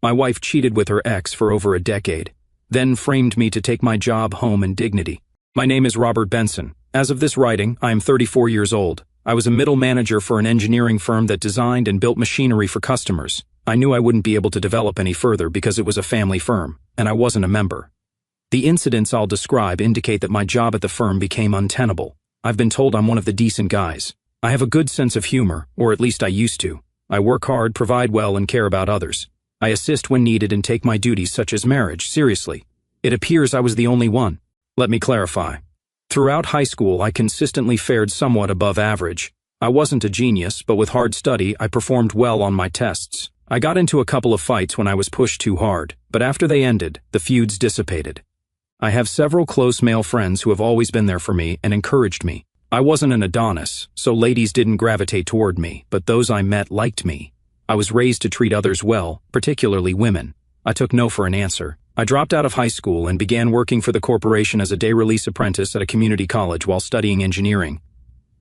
My wife cheated with her ex for over a decade, then framed me to take my job home in dignity. My name is Robert Benson. As of this writing, I am 34 years old. I was a middle manager for an engineering firm that designed and built machinery for customers. I knew I wouldn't be able to develop any further because it was a family firm, and I wasn't a member. The incidents I'll describe indicate that my job at the firm became untenable. I've been told I'm one of the decent guys. I have a good sense of humor, or at least I used to. I work hard, provide well, and care about others. I assist when needed and take my duties such as marriage seriously. It appears I was the only one. Let me clarify. Throughout high school, I consistently fared somewhat above average. I wasn't a genius, but with hard study, I performed well on my tests. I got into a couple of fights when I was pushed too hard, but after they ended, the feuds dissipated. I have several close male friends who have always been there for me and encouraged me. I wasn't an Adonis, so ladies didn't gravitate toward me, but those I met liked me. I was raised to treat others well, particularly women. I took no for an answer. I dropped out of high school and began working for the corporation as a day-release apprentice at a community college while studying engineering.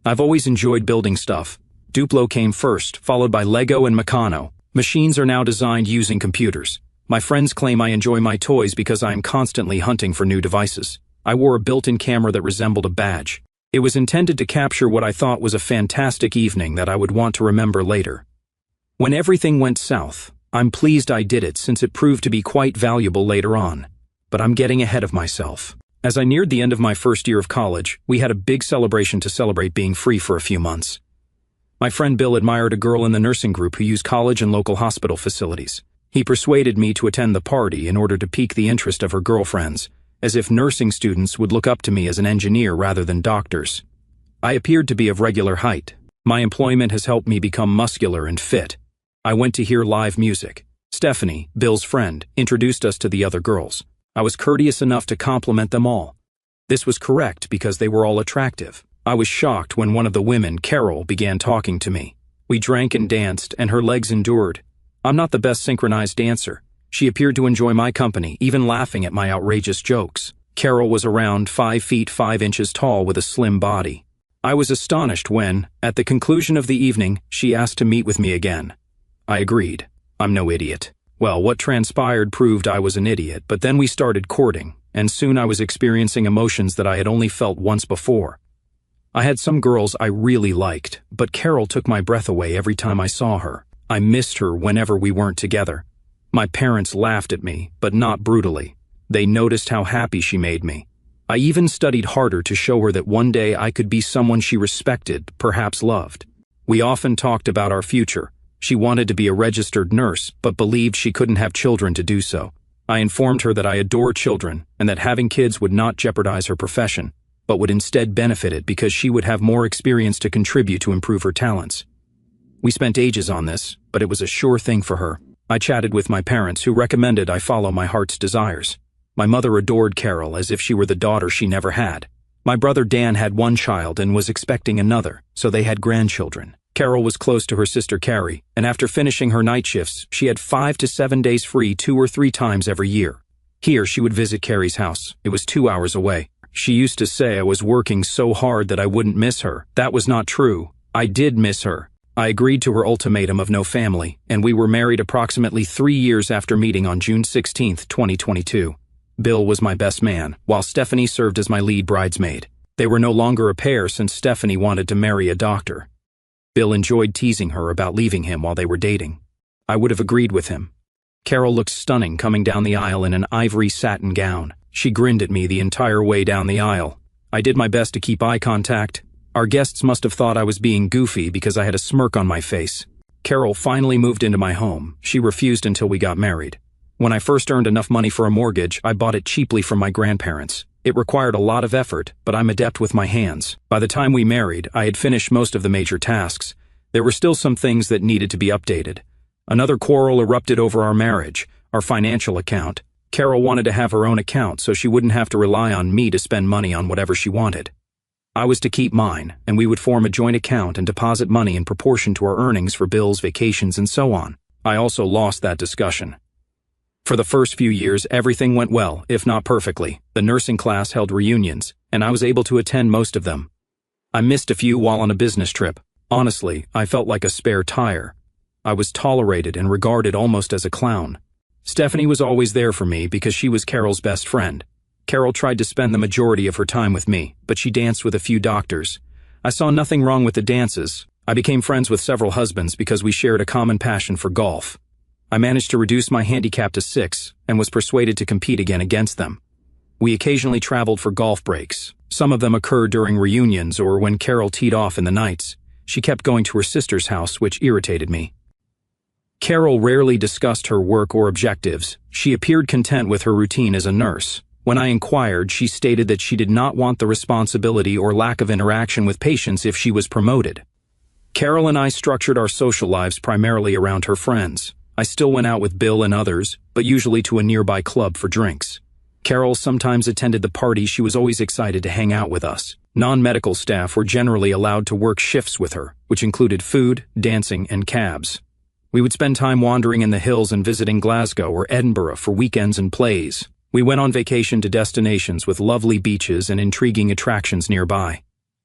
I've always enjoyed building stuff. Duplo came first, followed by Lego and Meccano. Machines are now designed using computers. My friends claim I enjoy my toys because I am constantly hunting for new devices. I wore a built-in camera that resembled a badge. It was intended to capture what I thought was a fantastic evening that I would want to remember later. When everything went south, I'm pleased I did it since it proved to be quite valuable later on. But I'm getting ahead of myself. As I neared the end of my first year of college, we had a big celebration to celebrate being free for a few months. My friend Bill admired a girl in the nursing group who used college and local hospital facilities. He persuaded me to attend the party in order to pique the interest of her girlfriends, as if nursing students would look up to me as an engineer rather than doctors. I appeared to be of regular height. My employment has helped me become muscular and fit. I went to hear live music. Stephanie, Bill's friend, introduced us to the other girls. I was courteous enough to compliment them all. This was correct because they were all attractive. I was shocked when one of the women, Carol, began talking to me. We drank and danced, and her legs endured. I'm not the best synchronized dancer. She appeared to enjoy my company, even laughing at my outrageous jokes. Carol was around 5 feet 5 inches tall with a slim body. I was astonished when, at the conclusion of the evening, she asked to meet with me again. I agreed. I'm no idiot. Well, what transpired proved I was an idiot, but then we started courting, and soon I was experiencing emotions that I had only felt once before. I had some girls I really liked, but Carol took my breath away every time I saw her. I missed her whenever we weren't together. My parents laughed at me, but not brutally. They noticed how happy she made me. I even studied harder to show her that one day I could be someone she respected, perhaps loved. We often talked about our future. She wanted to be a registered nurse, but believed she couldn't have children to do so. I informed her that I adore children, and that having kids would not jeopardize her profession, but would instead benefit it because she would have more experience to contribute to improve her talents. We spent ages on this, but it was a sure thing for her. I chatted with my parents, who recommended I follow my heart's desires. My mother adored Carol as if she were the daughter she never had. My brother Dan had one child and was expecting another, so they had grandchildren. Carol was close to her sister Carrie, and after finishing her night shifts, she had 5 to 7 days free 2 or 3 times every year. Here, she would visit Carrie's house. It was 2 hours away. She used to say I was working so hard that I wouldn't miss her. That was not true. I did miss her. I agreed to her ultimatum of no family, and we were married approximately 3 years after meeting on June 16, 2022. Bill was my best man, while Stephanie served as my lead bridesmaid. They were no longer a pair since Stephanie wanted to marry a doctor. Bill enjoyed teasing her about leaving him while they were dating. I would have agreed with him. Carol looked stunning coming down the aisle in an ivory satin gown. She grinned at me the entire way down the aisle. I did my best to keep eye contact. Our guests must have thought I was being goofy because I had a smirk on my face. Carol finally moved into my home. She refused until we got married. When I first earned enough money for a mortgage, I bought it cheaply from my grandparents. It required a lot of effort, but I'm adept with my hands. By the time we married, I had finished most of the major tasks. There were still some things that needed to be updated. Another quarrel erupted over our marriage, our financial account. Carol wanted to have her own account so she wouldn't have to rely on me to spend money on whatever she wanted. I was to keep mine, and we would form a joint account and deposit money in proportion to our earnings for bills, vacations, and so on. I also lost that discussion. For the first few years, everything went well, if not perfectly. The nursing class held reunions, and I was able to attend most of them. I missed a few while on a business trip. Honestly, I felt like a spare tire. I was tolerated and regarded almost as a clown. Stephanie was always there for me because she was Carol's best friend. Carol tried to spend the majority of her time with me, but she danced with a few doctors. I saw nothing wrong with the dances. I became friends with several husbands because we shared a common passion for golf. I managed to reduce my handicap to 6 and was persuaded to compete again against them. We occasionally traveled for golf breaks. Some of them occurred during reunions or when Carol teed off in the nights. She kept going to her sister's house, which irritated me. Carol rarely discussed her work or objectives. She appeared content with her routine as a nurse. When I inquired, she stated that she did not want the responsibility or lack of interaction with patients if she was promoted. Carol and I structured our social lives primarily around her friends. I still went out with Bill and others, but usually to a nearby club for drinks. Carol sometimes attended the party. She was always excited to hang out with us. Non-medical staff were generally allowed to work shifts with her, which included food, dancing, and cabs. We would spend time wandering in the hills and visiting Glasgow or Edinburgh for weekends and plays. We went on vacation to destinations with lovely beaches and intriguing attractions nearby.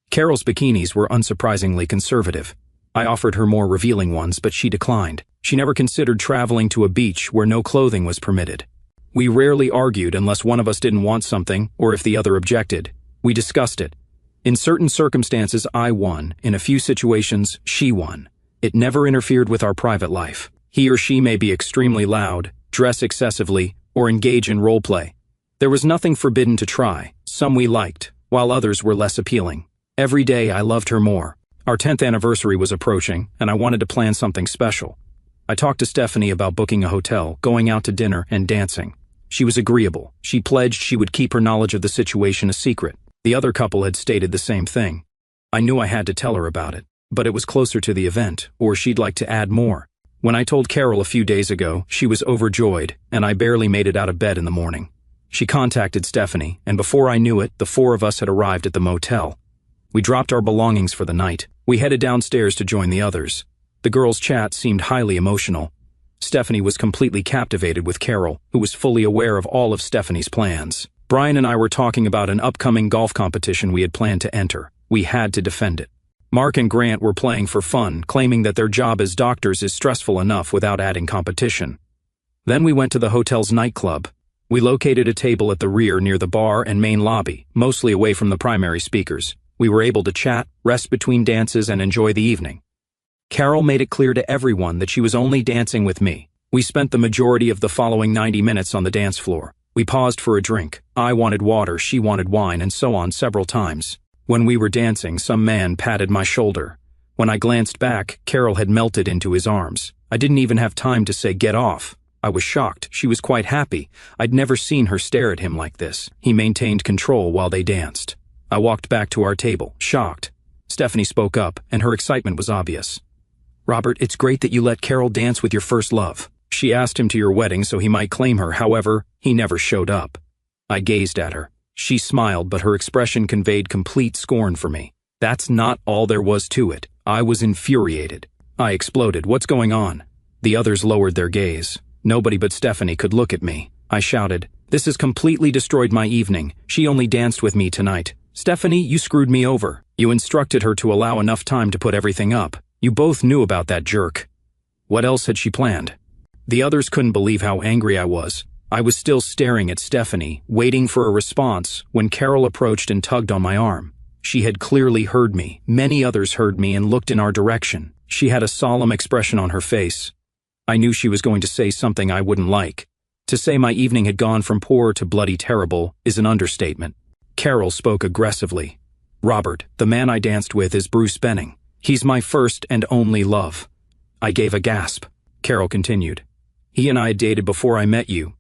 Carol's bikinis were unsurprisingly conservative. I offered her more revealing ones, but she declined. She never considered traveling to a beach where no clothing was permitted. We rarely argued unless one of us didn't want something or if the other objected. We discussed it. In certain circumstances, I won. In a few situations, she won. It never interfered with our private life. He or she may be extremely loud, dress excessively, or engage in role play. There was nothing forbidden to try. Some we liked, while others were less appealing. Every day I loved her more. Our 10th anniversary was approaching, and I wanted to plan something special. I talked to Stephanie about booking a hotel, going out to dinner, and dancing. She was agreeable. She pledged she would keep her knowledge of the situation a secret. The other couple had stated the same thing. I knew I had to tell her about it, but it was closer to the event, or she'd like to add more. When I told Carol a few days ago, she was overjoyed, and I barely made it out of bed in the morning. She contacted Stephanie, and before I knew it, the 4 of us had arrived at the motel. We dropped our belongings for the night. We headed downstairs to join the others. The girls' chat seemed highly emotional. Stephanie was completely captivated with Carol, who was fully aware of all of Stephanie's plans. Brian and I were talking about an upcoming golf competition we had planned to enter. We had to defend it. Mark and Grant were playing for fun, claiming that their job as doctors is stressful enough without adding competition. Then we went to the hotel's nightclub. We located a table at the rear near the bar and main lobby, mostly away from the primary speakers. We were able to chat, rest between dances, and enjoy the evening. Carol made it clear to everyone that she was only dancing with me. We spent the majority of the following 90 minutes on the dance floor. We paused for a drink. I wanted water, she wanted wine, and so on several times. When we were dancing, some man patted my shoulder. When I glanced back, Carol had melted into his arms. I didn't even have time to say, "Get off." I was shocked. She was quite happy. I'd never seen her stare at him like this. He maintained control while they danced. I walked back to our table, shocked. Stephanie spoke up, and her excitement was obvious. "Robert, it's great that you let Carol dance with your first love. She asked him to your wedding so he might claim her. However, he never showed up." I gazed at her. She smiled, but her expression conveyed complete scorn for me. That's not all there was to it. I was infuriated. I exploded. "What's going on?" The others lowered their gaze. Nobody but Stephanie could look at me. I shouted, "This has completely destroyed my evening. She only danced with me tonight. Stephanie, you screwed me over. You instructed her to allow enough time to put everything up. You both knew about that jerk." What else had she planned? The others couldn't believe how angry I was. I was still staring at Stephanie, waiting for a response, when Carol approached and tugged on my arm. She had clearly heard me. Many others heard me and looked in our direction. She had a solemn expression on her face. I knew she was going to say something I wouldn't like. To say my evening had gone from poor to bloody terrible is an understatement. Carol spoke aggressively. "Robert, the man I danced with is Bruce Benning. He's my first and only love." I gave a gasp. Carol continued. "He and I had dated before I met you.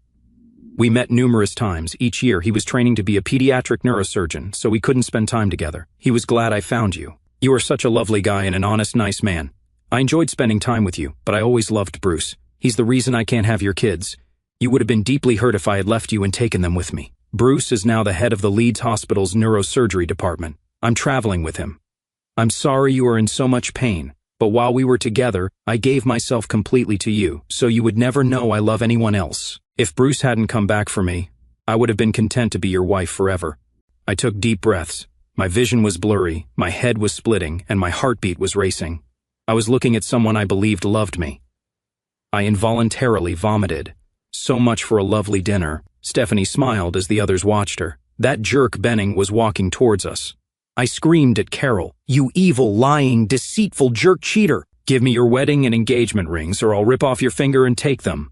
We met numerous times. Each year he was training to be a pediatric neurosurgeon, so we couldn't spend time together. He was glad I found you. You are such a lovely guy and an honest, nice man. I enjoyed spending time with you, but I always loved Bruce. He's the reason I can't have your kids. You would have been deeply hurt if I had left you and taken them with me. Bruce is now the head of the Leeds Hospital's neurosurgery department. I'm traveling with him. I'm sorry you are in so much pain, but while we were together, I gave myself completely to you, so you would never know I love anyone else. If Bruce hadn't come back for me, I would have been content to be your wife forever." I took deep breaths. My vision was blurry, my head was splitting, and my heartbeat was racing. I was looking at someone I believed loved me. I involuntarily vomited. So much for a lovely dinner. Stephanie smiled as the others watched her. That jerk Benning was walking towards us. I screamed at Carol, "You evil, lying, deceitful jerk cheater! Give me your wedding and engagement rings or I'll rip off your finger and take them."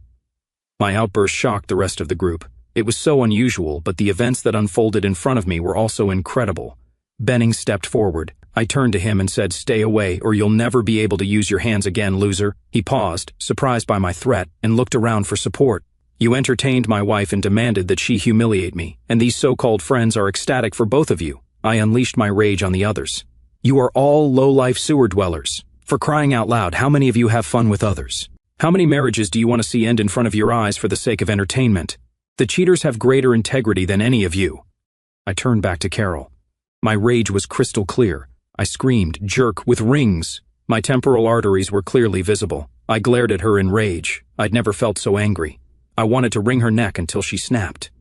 My outburst shocked the rest of the group. It was so unusual, but the events that unfolded in front of me were also incredible. Benning stepped forward. I turned to him and said, "Stay away or you'll never be able to use your hands again, loser." He paused, surprised by my threat, and looked around for support. "You entertained my wife and demanded that she humiliate me, and these so-called friends are ecstatic for both of you." I unleashed my rage on the others. "You are all low-life sewer dwellers. For crying out loud, how many of you have fun with others? How many marriages do you want to see end in front of your eyes for the sake of entertainment? The cheaters have greater integrity than any of you." I turned back to Carol. My rage was crystal clear. I screamed, "Jerk with rings!" My temporal arteries were clearly visible. I glared at her in rage. I'd never felt so angry. I wanted to wring her neck until she snapped.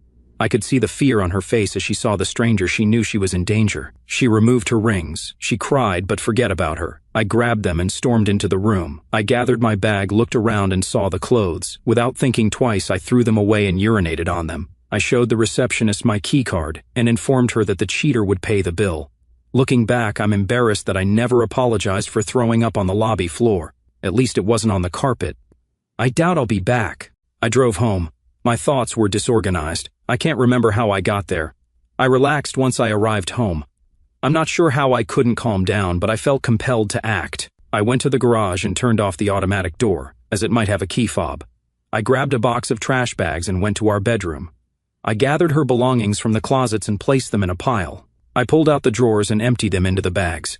I could see the fear on her face as she saw the stranger. She knew she was in danger. She removed her rings. She cried, but forget about her. I grabbed them and stormed into the room. I gathered my bag, looked around and saw the clothes. Without thinking twice, I threw them away and urinated on them. I showed the receptionist my key card and informed her that the cheater would pay the bill. Looking back, I'm embarrassed that I never apologized for throwing up on the lobby floor. At least it wasn't on the carpet. I doubt I'll be back. I drove home. My thoughts were disorganized. I can't remember how I got there. I relaxed once I arrived home. I'm not sure how I couldn't calm down, but I felt compelled to act. I went to the garage and turned off the automatic door, as it might have a key fob. I grabbed a box of trash bags and went to our bedroom. I gathered her belongings from the closets and placed them in a pile. I pulled out the drawers and emptied them into the bags.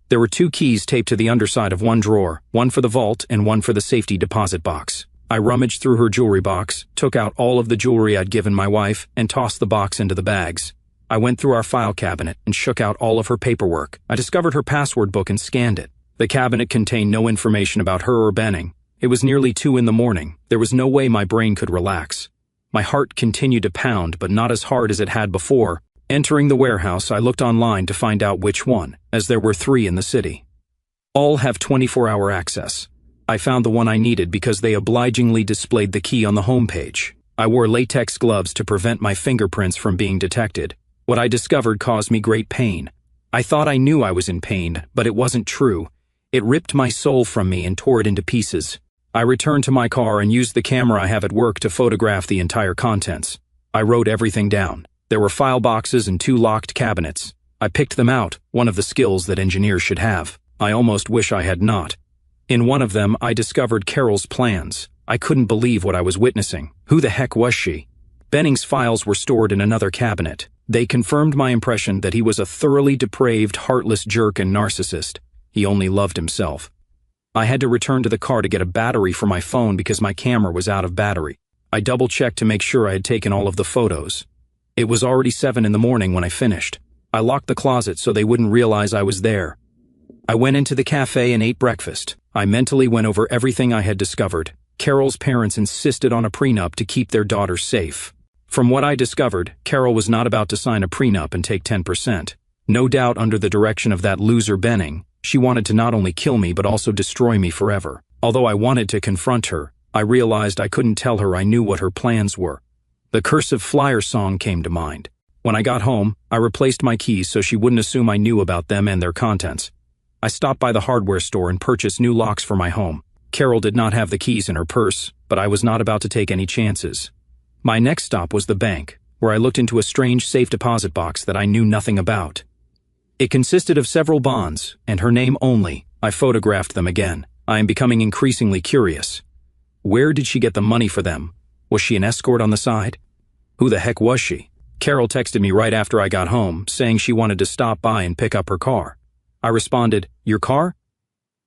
There were 2 keys taped to the underside of one drawer, one for the vault and one for the safety deposit box. I rummaged through her jewelry box, took out all of the jewelry I'd given my wife, and tossed the box into the bags. I went through our file cabinet and shook out all of her paperwork. I discovered her password book and scanned it. The cabinet contained no information about her or Benning. It was nearly 2 in the morning. There was no way my brain could relax. My heart continued to pound, but not as hard as it had before. Entering the warehouse, I looked online to find out which one, as there were 3 in the city. All have 24-hour access. I found the one I needed because they obligingly displayed the key on the homepage. I wore latex gloves to prevent my fingerprints from being detected. What I discovered caused me great pain. I thought I knew I was in pain, but it wasn't true. It ripped my soul from me and tore it into pieces. I returned to my car and used the camera I have at work to photograph the entire contents. I wrote everything down. There were file boxes and 2 locked cabinets. I picked them out, one of the skills that engineers should have. I almost wish I had not. In one of them, I discovered Carol's plans. I couldn't believe what I was witnessing. Who the heck was she? Benning's files were stored in another cabinet. They confirmed my impression that he was a thoroughly depraved, heartless jerk and narcissist. He only loved himself. I had to return to the car to get a battery for my phone because my camera was out of battery. I double-checked to make sure I had taken all of the photos. It was already 7 in the morning when I finished. I locked the closet so they wouldn't realize I was there. I went into the cafe and ate breakfast. I mentally went over everything I had discovered. Carol's parents insisted on a prenup to keep their daughter safe. From what I discovered, Carol was not about to sign a prenup and take 10%. No doubt under the direction of that loser Benning, she wanted to not only kill me but also destroy me forever. Although I wanted to confront her, I realized I couldn't tell her I knew what her plans were. The Cursive Flyer song came to mind. When I got home, I replaced my keys so she wouldn't assume I knew about them and their contents. I stopped by the hardware store and purchased new locks for my home. Carol did not have the keys in her purse, but I was not about to take any chances. My next stop was the bank, where I looked into a strange safe deposit box that I knew nothing about. It consisted of several bonds, and her name only. I photographed them again. I am becoming increasingly curious. Where did she get the money for them? Was she an escort on the side? Who the heck was she? Carol texted me right after I got home, saying she wanted to stop by and pick up her car. I responded, "Your car?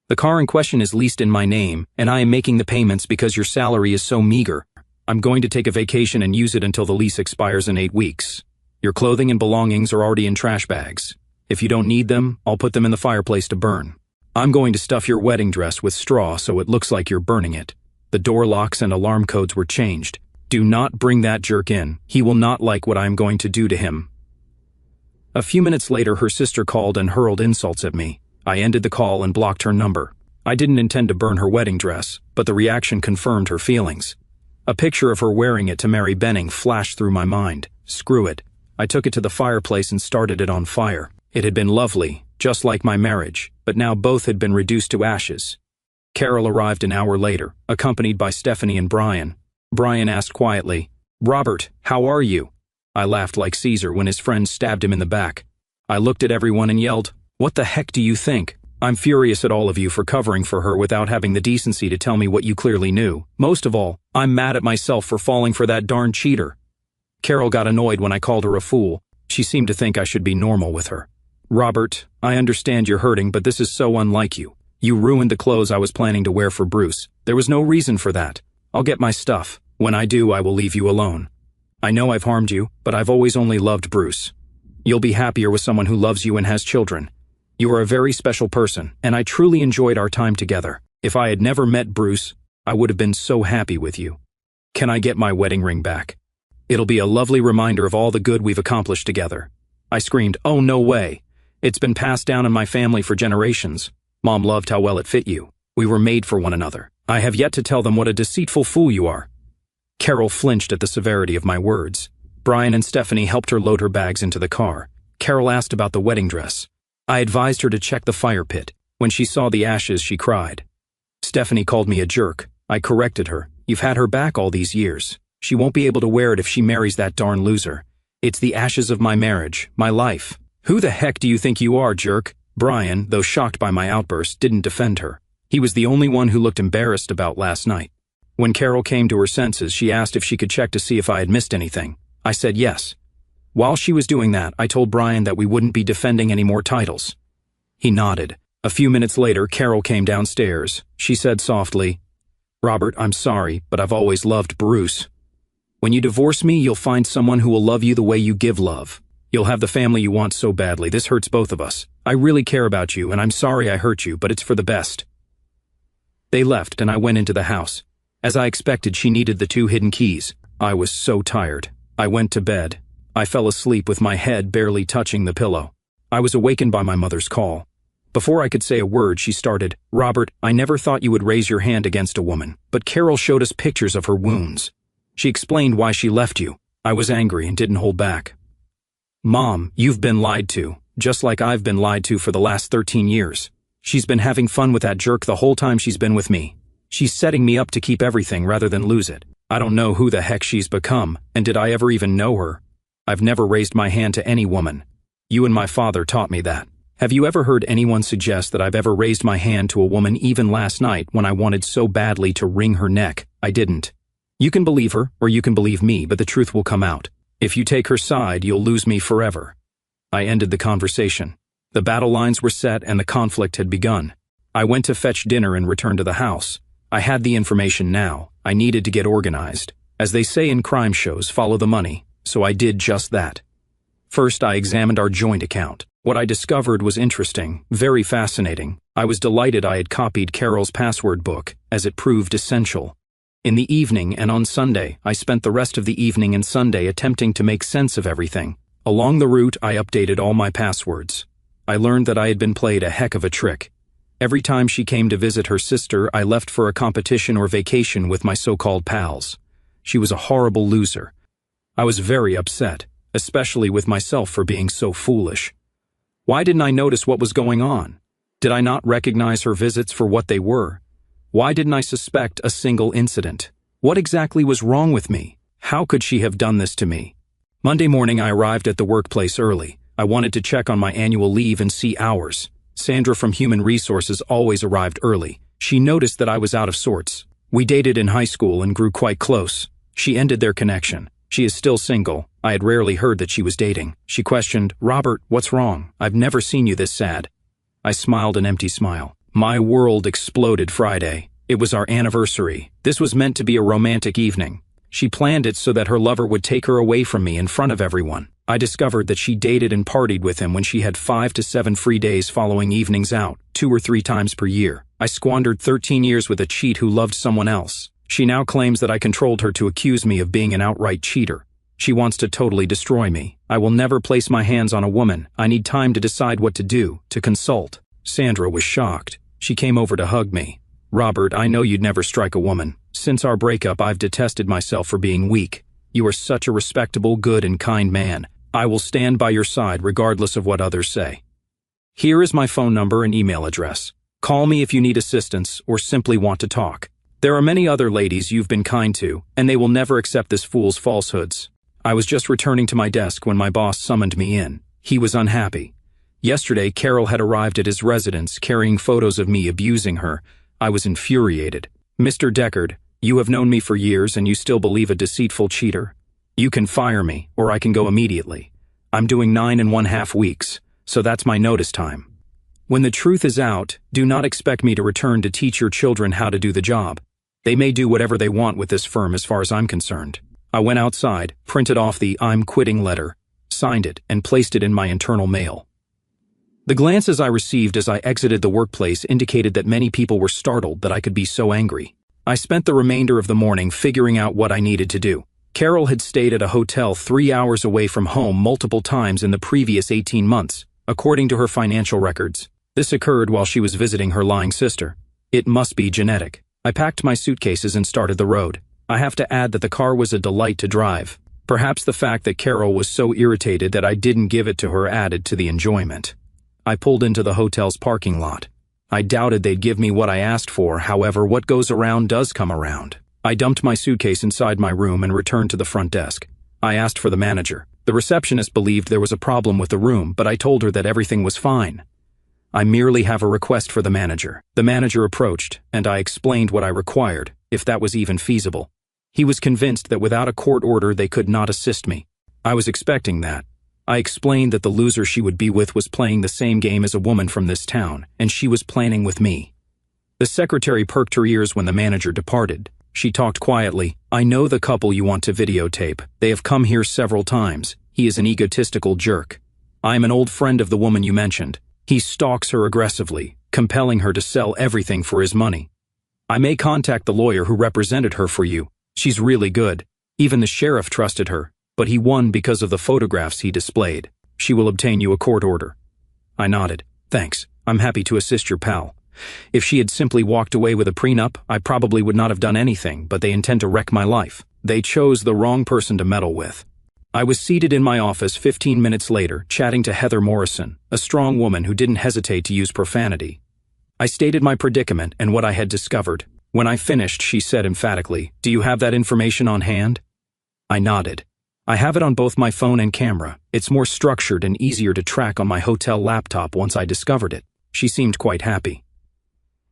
The car in question is leased in my name, and I am making the payments because your salary is so meager. I'm going to take a vacation and use it until the lease expires in 8 weeks. Your clothing and belongings are already in trash bags. If you don't need them, I'll put them in the fireplace to burn. I'm going to stuff your wedding dress with straw so it looks like you're burning it. The door locks and alarm codes were changed. Do not bring that jerk in. He will not like what I am going to do to him." A few minutes later, her sister called and hurled insults at me. I ended the call and blocked her number. I didn't intend to burn her wedding dress, but the reaction confirmed her feelings. A picture of her wearing it to Mary Benning flashed through my mind. Screw it. I took it to the fireplace and started it on fire. It had been lovely, just like my marriage, but now both had been reduced to ashes. Carol arrived an hour later, accompanied by Stephanie and Brian. Brian asked quietly, "Robert, how are you?" I laughed like Caesar when his friend stabbed him in the back. I looked at everyone and yelled, "What the heck do you think? I'm furious at all of you for covering for her without having the decency to tell me what you clearly knew. Most of all, I'm mad at myself for falling for that darn cheater." Carol got annoyed when I called her a fool. She seemed to think I should be normal with her. "Robert, I understand you're hurting, but this is so unlike you. You ruined the clothes I was planning to wear for Bruce. There was no reason for that. I'll get my stuff. When I do, I will leave you alone. I know I've harmed you, but I've always only loved Bruce. You'll be happier with someone who loves you and has children. You are a very special person, and I truly enjoyed our time together. If I had never met Bruce, I would have been so happy with you. Can I get my wedding ring back? It'll be a lovely reminder of all the good we've accomplished together." I screamed, "Oh, no way. It's been passed down in my family for generations. Mom loved how well it fit you. We were made for one another. I have yet to tell them what a deceitful fool you are." Carol flinched at the severity of my words. Brian and Stephanie helped her load her bags into the car. Carol asked about the wedding dress. I advised her to check the fire pit. When she saw the ashes, she cried. Stephanie called me a jerk. I corrected her. "You've had her back all these years. She won't be able to wear it if she marries that darn loser. It's the ashes of my marriage, my life." "Who the heck do you think you are, jerk?" Brian, though shocked by my outburst, didn't defend her. He was the only one who looked embarrassed about last night. When Carol came to her senses, she asked if she could check to see if I had missed anything. I said yes. While she was doing that, I told Brian that we wouldn't be defending any more titles. He nodded. A few minutes later, Carol came downstairs. She said softly, "Robert, I'm sorry, but I've always loved Bruce. When you divorce me, you'll find someone who will love you the way you give love. You'll have the family you want so badly. This hurts both of us. I really care about you, and I'm sorry I hurt you, but it's for the best." They left, and I went into the house. As I expected, she needed the 2 hidden keys. I was so tired. I went to bed. I fell asleep with my head barely touching the pillow. I was awakened by my mother's call. Before I could say a word, she started, "Robert, I never thought you would raise your hand against a woman, but Carol showed us pictures of her wounds. She explained why she left you." I was angry and didn't hold back. "Mom, you've been lied to, just like I've been lied to for the last 13 years. She's been having fun with that jerk the whole time she's been with me. She's setting me up to keep everything rather than lose it. I don't know who the heck she's become, and did I ever even know her? I've never raised my hand to any woman. You and my father taught me that. Have you ever heard anyone suggest that I've ever raised my hand to a woman even last night when I wanted so badly to wring her neck? I didn't. You can believe her, or you can believe me, but the truth will come out. If you take her side, you'll lose me forever." I ended the conversation. The battle lines were set and the conflict had begun. I went to fetch dinner and returned to the house. I had the information now. I needed to get organized. As they say in crime shows, follow the money. So I did just that. First, I examined our joint account. What I discovered was interesting, very fascinating. I was delighted I had copied Carol's password book, as it proved essential. In the evening and on Sunday, I spent the rest of the evening and Sunday attempting to make sense of everything. Along the route, I updated all my passwords. I learned that I had been played a heck of a trick. Every time she came to visit her sister, I left for a competition or vacation with my so-called pals. She was a horrible loser. I was very upset, especially with myself for being so foolish. Why didn't I notice what was going on? Did I not recognize her visits for what they were? Why didn't I suspect a single incident? What exactly was wrong with me? How could she have done this to me? Monday morning, I arrived at the workplace early. I wanted to check on my annual leave and see hours. Sandra from Human Resources always arrived early. She noticed that I was out of sorts. We dated in high school and grew quite close. She ended their connection. She is still single. I had rarely heard that she was dating. She questioned, "Robert, what's wrong? I've never seen you this sad." I smiled an empty smile. My world exploded Friday. It was our anniversary. This was meant to be a romantic evening. She planned it so that her lover would take her away from me in front of everyone. I discovered that she dated and partied with him when she had 5 to 7 free days following evenings out, 2 or 3 times per year. I squandered 13 years with a cheat who loved someone else. She now claims that I controlled her to accuse me of being an outright cheater. She wants to totally destroy me. I will never place my hands on a woman. I need time to decide what to do, to consult. Sandra was shocked. She came over to hug me. "Robert, I know you'd never strike a woman. Since our breakup, I've detested myself for being weak. You are such a respectable, good, and kind man. I will stand by your side regardless of what others say. Here is my phone number and email address. Call me if you need assistance or simply want to talk. There are many other ladies you've been kind to, and they will never accept this fool's falsehoods. I was just returning to my desk when my boss summoned me in. He was unhappy. Yesterday, Carol had arrived at his residence carrying photos of me abusing her. I was infuriated. Mr. Deckard, you have known me for years and you still believe a deceitful cheater? You can fire me, or I can go immediately. I'm doing 9½ weeks, so that's my notice time. When the truth is out, do not expect me to return to teach your children how to do the job. They may do whatever they want with this firm as far as I'm concerned. I went outside, printed off the "I'm quitting" letter, signed it, and placed it in my internal mail. The glances I received as I exited the workplace indicated that many people were startled that I could be so angry. I spent the remainder of the morning figuring out what I needed to do. Carol had stayed at a hotel 3 hours away from home multiple times in the previous 18 months, according to her financial records. This occurred while she was visiting her lying sister. It must be genetic. I packed my suitcases and started the road. I have to add that the car was a delight to drive. Perhaps the fact that Carol was so irritated that I didn't give it to her added to the enjoyment. I pulled into the hotel's parking lot. I doubted they'd give me what I asked for, however, what goes around does come around. I dumped my suitcase inside my room and returned to the front desk. I asked for the manager. The receptionist believed there was a problem with the room, but I told her that everything was fine. I merely have a request for the manager. The manager approached, and I explained what I required, if that was even feasible. He was convinced that without a court order they could not assist me. I was expecting that. I explained that the loser she would be with was playing the same game as a woman from this town, and she was planning with me. The secretary perked her ears when the manager departed. She talked quietly. "I know the couple you want to videotape. They have come here several times. He is an egotistical jerk. I am an old friend of the woman you mentioned. He stalks her aggressively, compelling her to sell everything for his money. I may contact the lawyer who represented her for you. She's really good. Even the sheriff trusted her, but he won because of the photographs he displayed. She will obtain you a court order." I nodded. "Thanks. I'm happy to assist your pal." If she had simply walked away with a prenup, I probably would not have done anything, but they intend to wreck my life. They chose the wrong person to meddle with. I was seated in my office 15 minutes later, chatting to Heather Morrison, a strong woman who didn't hesitate to use profanity. I stated my predicament and what I had discovered. When I finished, she said emphatically, "Do you have that information on hand?" I nodded. "I have it on both my phone and camera. It's more structured and easier to track on my hotel laptop once I discovered it." She seemed quite happy.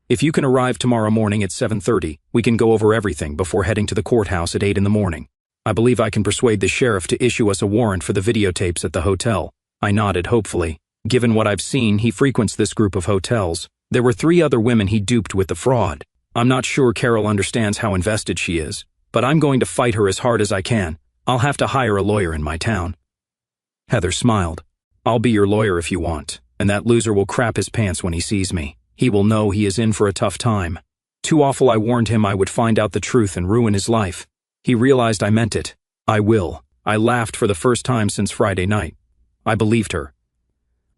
"If you can arrive tomorrow morning at 7:30, we can go over everything before heading to the courthouse at 8 in the morning. I believe I can persuade the sheriff to issue us a warrant for the videotapes at the hotel." I nodded hopefully. Given what I've seen, he frequents this group of hotels. There were 3 other women he duped with the fraud. I'm not sure Carol understands how invested she is, but I'm going to fight her as hard as I can. I'll have to hire a lawyer in my town. Heather smiled. "I'll be your lawyer if you want, and that loser will crap his pants when he sees me. He will know he is in for a tough time. Too awful I warned him I would find out the truth and ruin his life. He realized I meant it. I will." I laughed for the first time since Friday night. I believed her.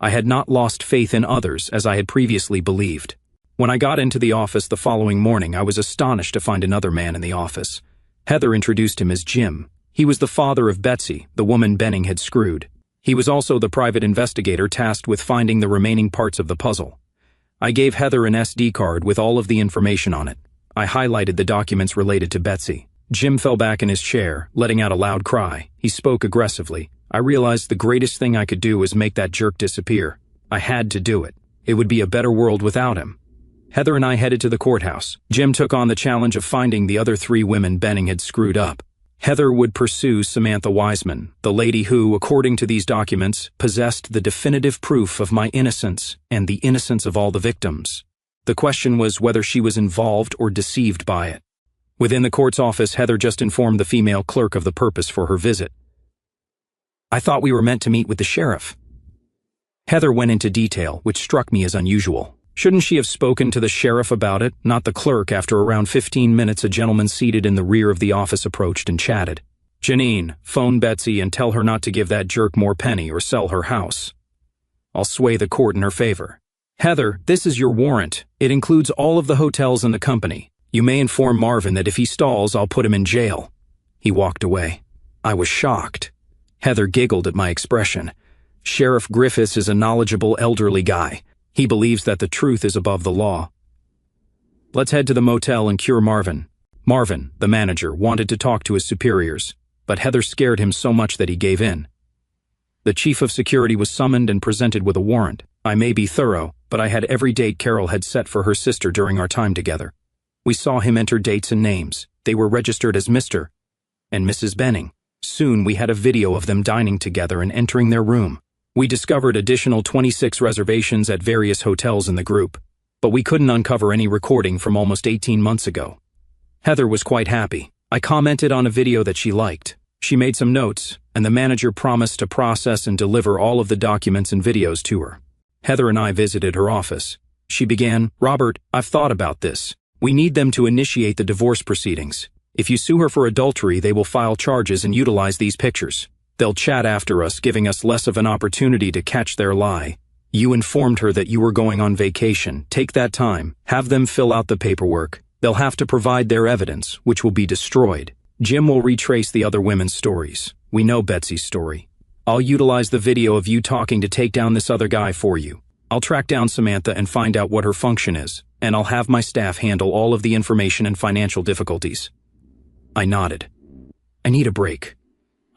I had not lost faith in others as I had previously believed. When I got into the office the following morning, I was astonished to find another man in the office. Heather introduced him as Jim. He was the father of Betsy, the woman Benning had screwed. He was also the private investigator tasked with finding the remaining parts of the puzzle. I gave Heather an SD card with all of the information on it. I highlighted the documents related to Betsy. Jim fell back in his chair, letting out a loud cry. He spoke aggressively. I realized the greatest thing I could do was make that jerk disappear. I had to do it. It would be a better world without him. Heather and I headed to the courthouse. Jim took on the challenge of finding the other 3 women Benning had screwed up. Heather would pursue Samantha Wiseman, the lady who, according to these documents, possessed the definitive proof of my innocence and the innocence of all the victims. The question was whether she was involved or deceived by it. Within the court's office, Heather just informed the female clerk of the purpose for her visit. "I thought we were meant to meet with the sheriff." Heather went into detail, which struck me as unusual. Shouldn't she have spoken to the sheriff about it, not the clerk? After around 15 minutes, a gentleman seated in the rear of the office approached and chatted. "Janine, phone Betsy and tell her not to give that jerk more penny or sell her house. I'll sway the court in her favor." "Heather, this is your warrant. It includes all of the hotels in the company. You may inform Marvin that if he stalls, I'll put him in jail." He walked away. I was shocked. Heather giggled at my expression. Sheriff Griffiths is a knowledgeable elderly guy. He believes that the truth is above the law. "Let's head to the motel and cure Marvin." Marvin, the manager, wanted to talk to his superiors, but Heather scared him so much that he gave in. The chief of security was summoned and presented with a warrant. I may be thorough, but I had every date Carol had set for her sister during our time together. We saw him enter dates and names. They were registered as Mr. and Mrs. Benning. Soon we had a video of them dining together and entering their room. We discovered additional 26 reservations at various hotels in the group, but we couldn't uncover any recording from almost 18 months ago. Heather was quite happy. I commented on a video that she liked. She made some notes, and the manager promised to process and deliver all of the documents and videos to her. Heather and I visited her office. She began, "Robert, I've thought about this. We need them to initiate the divorce proceedings. If you sue her for adultery, they will file charges and utilize these pictures. They'll chat after us, giving us less of an opportunity to catch their lie. You informed her that you were going on vacation. Take that time. Have them fill out the paperwork. They'll have to provide their evidence, which will be destroyed. Jim will retrace the other women's stories. We know Betsy's story. I'll utilize the video of you talking to take down this other guy for you. I'll track down Samantha and find out what her function is, and I'll have my staff handle all of the information and financial difficulties." I nodded. "I need a break.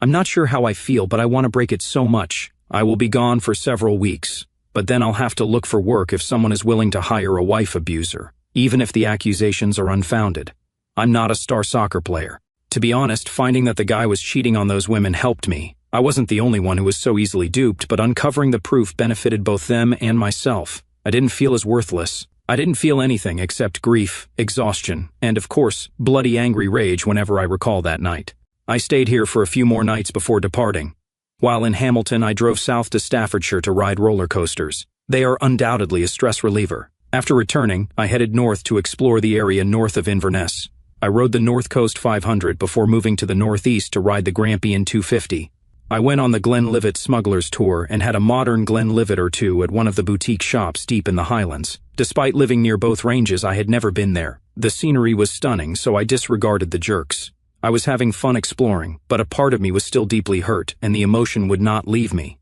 I'm not sure how I feel, but I want to break it so much. I will be gone for several weeks, but then I'll have to look for work if someone is willing to hire a wife abuser, even if the accusations are unfounded. I'm not a star soccer player. To be honest, finding that the guy was cheating on those women helped me. I wasn't the only one who was so easily duped, but uncovering the proof benefited both them and myself. I didn't feel as worthless. I didn't feel anything except grief, exhaustion, and of course, bloody angry rage whenever I recall that night. I stayed here for a few more nights before departing. While in Hamilton, I drove south to Staffordshire to ride roller coasters. They are undoubtedly a stress reliever. After returning, I headed north to explore the area north of Inverness. I rode the North Coast 500 before moving to the northeast to ride the Grampian 250. I went on the Glenlivet Smugglers Tour and had a modern Glenlivet or two at one of the boutique shops deep in the Highlands. Despite living near both ranges, I had never been there. The scenery was stunning, so I disregarded the jerks. I was having fun exploring, but a part of me was still deeply hurt, and the emotion would not leave me.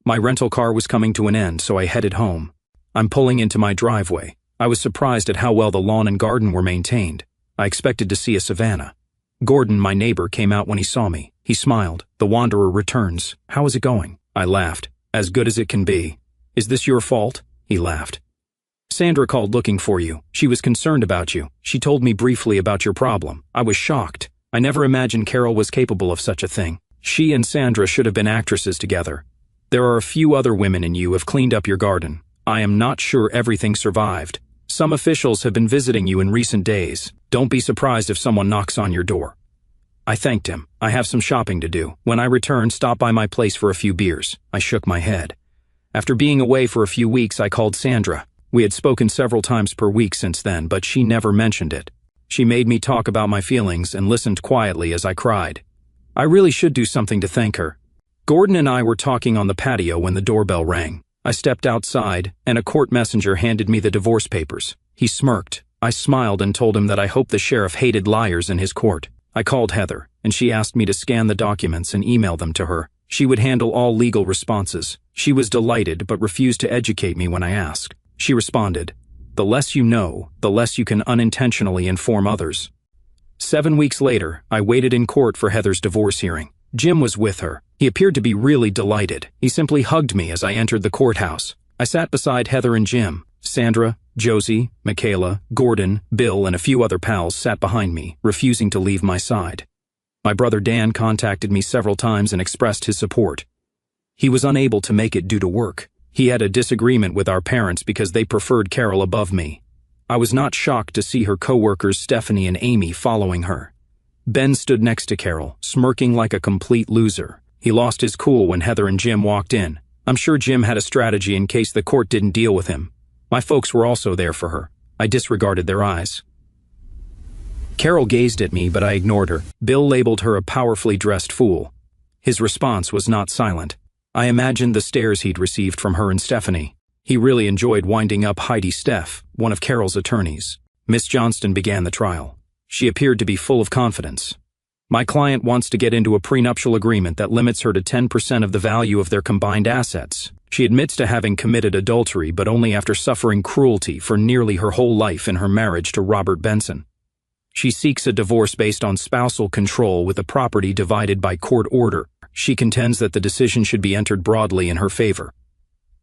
My rental car was coming to an end, so I headed home. I'm pulling into my driveway. I was surprised at how well the lawn and garden were maintained. I expected to see a savanna. Gordon, my neighbor, came out when he saw me. He smiled. "The wanderer returns. How is it going?" I laughed. "As good as it can be." "Is this your fault?" He laughed. "Sandra called looking for you. She was concerned about you. She told me briefly about your problem. I was shocked. I never imagined Carol was capable of such a thing. She and Sandra should have been actresses together. There are a few other women and you have cleaned up your garden. I am not sure everything survived. Some officials have been visiting you in recent days. Don't be surprised if someone knocks on your door." I thanked him. "I have some shopping to do. When I return, stop by my place for a few beers." I shook my head. After being away for a few weeks, I called Sandra. We had spoken several times per week since then, but she never mentioned it. She made me talk about my feelings and listened quietly as I cried. I really should do something to thank her. Gordon and I were talking on the patio when the doorbell rang. I stepped outside, and a court messenger handed me the divorce papers. He smirked. I smiled and told him that I hoped the sheriff hated liars in his court. I called Heather, and she asked me to scan the documents and email them to her. She would handle all legal responses. She was delighted, but refused to educate me when I asked. She responded, "The less you know, the less you can unintentionally inform others." 7 weeks later, I waited in court for Heather's divorce hearing. Jim was with her. He appeared to be really delighted. He simply hugged me as I entered the courthouse. I sat beside Heather and Jim. Sandra, Josie, Michaela, Gordon, Bill, and a few other pals sat behind me, refusing to leave my side. My brother Dan contacted me several times and expressed his support. He was unable to make it due to work. He had a disagreement with our parents because they preferred Carol above me. I was not shocked to see her co-workers Stephanie and Amy following her. Ben stood next to Carol, smirking like a complete loser. He lost his cool when Heather and Jim walked in. I'm sure Jim had a strategy in case the court didn't deal with him. My folks were also there for her. I disregarded their eyes. Carol gazed at me, but I ignored her. Bill labeled her a powerfully dressed fool. His response was not silent. I imagined the stares he'd received from her and Stephanie. He really enjoyed winding up Heidi Steff, one of Carol's attorneys. Miss Johnston began the trial. She appeared to be full of confidence. My client wants to get into a prenuptial agreement that limits her to 10% of the value of their combined assets. She admits to having committed adultery, but only after suffering cruelty for nearly her whole life in her marriage to Robert Benson. She seeks a divorce based on spousal control with the property divided by court order. She contends that the decision should be entered broadly in her favor.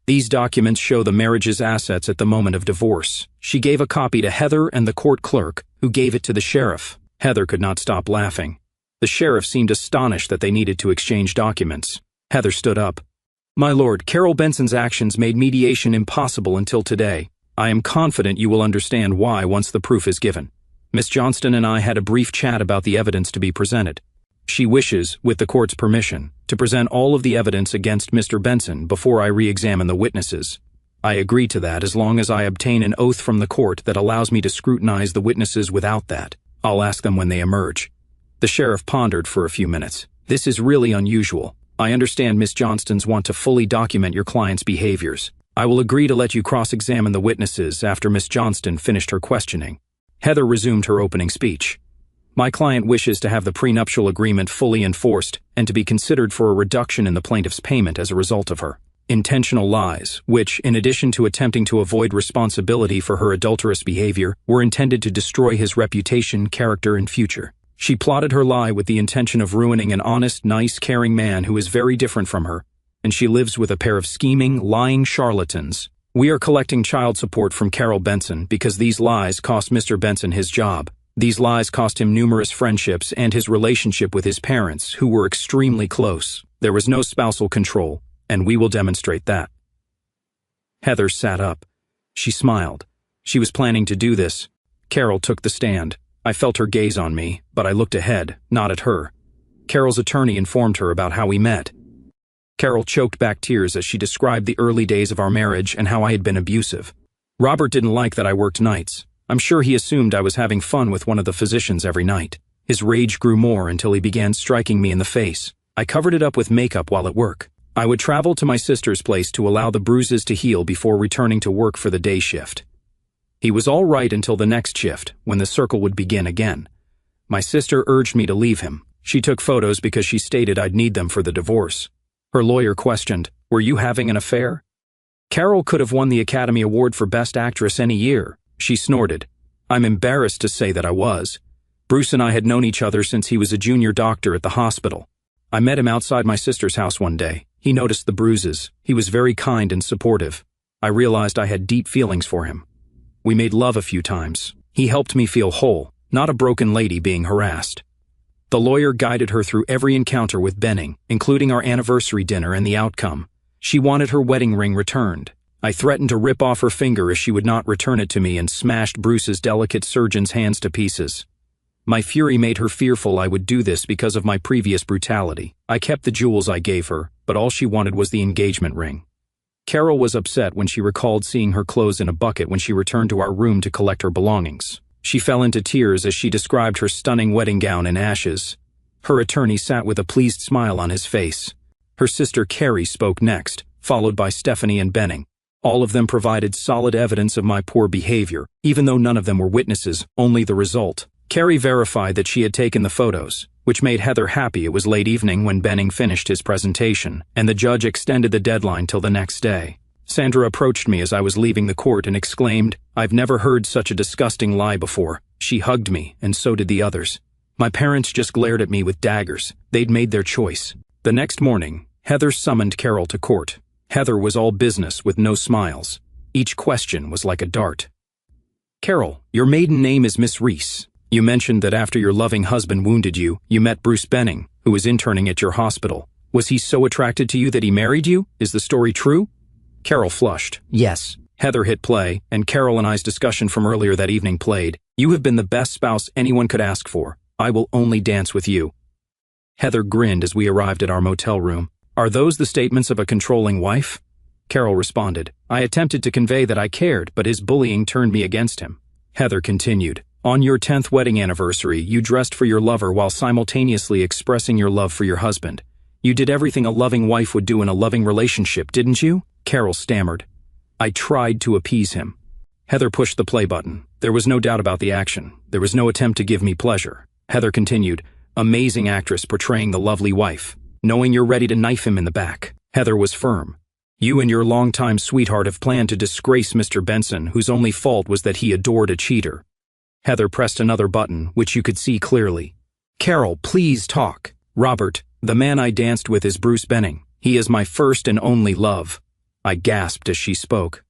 These documents show the marriage's assets at the moment of divorce. She gave a copy to Heather and the court clerk, who gave it to the sheriff. Heather could not stop laughing. The sheriff seemed astonished that they needed to exchange documents. Heather stood up. "My lord, Carol Benson's actions made mediation impossible until today. I am confident you will understand why once the proof is given. Miss Johnston and I had a brief chat about the evidence to be presented. She wishes, with the court's permission, to present all of the evidence against Mr. Benson before I re-examine the witnesses. I agree to that as long as I obtain an oath from the court that allows me to scrutinize the witnesses without that. I'll ask them when they emerge." The sheriff pondered for a few minutes. "This is really unusual. I understand Miss Johnston's want to fully document your client's behaviors. I will agree to let you cross-examine the witnesses after Miss Johnston finished her questioning." Heather resumed her opening speech. "My client wishes to have the prenuptial agreement fully enforced and to be considered for a reduction in the plaintiff's payment as a result of her intentional lies, which, in addition to attempting to avoid responsibility for her adulterous behavior, were intended to destroy his reputation, character, and future. She plotted her lie with the intention of ruining an honest, nice, caring man who is very different from her, and she lives with a pair of scheming, lying charlatans. We are collecting child support from Carol Benson because these lies cost Mr. Benson his job. These lies cost him numerous friendships and his relationship with his parents, who were extremely close. There was no spousal control, and we will demonstrate that." Heather sat up. She smiled. She was planning to do this. Carol took the stand. I felt her gaze on me, but I looked ahead, not at her. Carol's attorney informed her about how we met. Carol choked back tears as she described the early days of our marriage and how I had been abusive. "Robert didn't like that I worked nights. I'm sure he assumed I was having fun with one of the physicians every night. His rage grew more until he began striking me in the face. I covered it up with makeup while at work. I would travel to my sister's place to allow the bruises to heal before returning to work for the day shift. He was all right until the next shift, when the circle would begin again. My sister urged me to leave him. She took photos because she stated I'd need them for the divorce. Her lawyer questioned, "Were you having an affair?" Carol could have won the Academy Award for Best Actress any year. She snorted. "I'm embarrassed to say that I was. Bruce and I had known each other since he was a junior doctor at the hospital. I met him outside my sister's house one day. He noticed the bruises. He was very kind and supportive. I realized I had deep feelings for him. We made love a few times. He helped me feel whole, not a broken lady being harassed." The lawyer guided her through every encounter with Benning, including our anniversary dinner and the outcome. She wanted her wedding ring returned. I threatened to rip off her finger if she would not return it to me and smashed Bruce's delicate surgeon's hands to pieces. My fury made her fearful I would do this because of my previous brutality. I kept the jewels I gave her, but all she wanted was the engagement ring. Carol was upset when she recalled seeing her clothes in a bucket when she returned to our room to collect her belongings. She fell into tears as she described her stunning wedding gown in ashes. Her attorney sat with a pleased smile on his face. Her sister Carrie spoke next, followed by Stephanie and Benning. All of them provided solid evidence of my poor behavior, even though none of them were witnesses, only the result. Carrie verified that she had taken the photos, which made Heather happy. It was late evening when Benning finished his presentation, and the judge extended the deadline till the next day. Sandra approached me as I was leaving the court and exclaimed, "I've never heard such a disgusting lie before." She hugged me, and so did the others. My parents just glared at me with daggers. They'd made their choice. The next morning, Heather summoned Carol to court. Heather was all business with no smiles. Each question was like a dart. "Carol, your maiden name is Miss Reese. You mentioned that after your loving husband wounded you, you met Bruce Benning, who was interning at your hospital. Was he so attracted to you that he married you? Is the story true?" Carol flushed. "Yes." Heather hit play, and Carol and I's discussion from earlier that evening played. "You have been the best spouse anyone could ask for. I will only dance with you." Heather grinned as we arrived at our motel room. "Are those the statements of a controlling wife?" Carol responded. "I attempted to convey that I cared, but his bullying turned me against him." Heather continued. "On your 10th wedding anniversary, you dressed for your lover while simultaneously expressing your love for your husband. You did everything a loving wife would do in a loving relationship, didn't you?" Carol stammered. "I tried to appease him." Heather pushed the play button. There was no doubt about the action. There was no attempt to give me pleasure. Heather continued, amazing actress portraying the lovely wife. Knowing you're ready to knife him in the back. Heather was firm. You and your longtime sweetheart have planned to disgrace Mr. Benson, whose only fault was that he adored a cheater. Heather pressed another button, which you could see clearly. Carol, please talk. Robert, the man I danced with is Bruce Benning. He is my first and only love. I gasped as she spoke.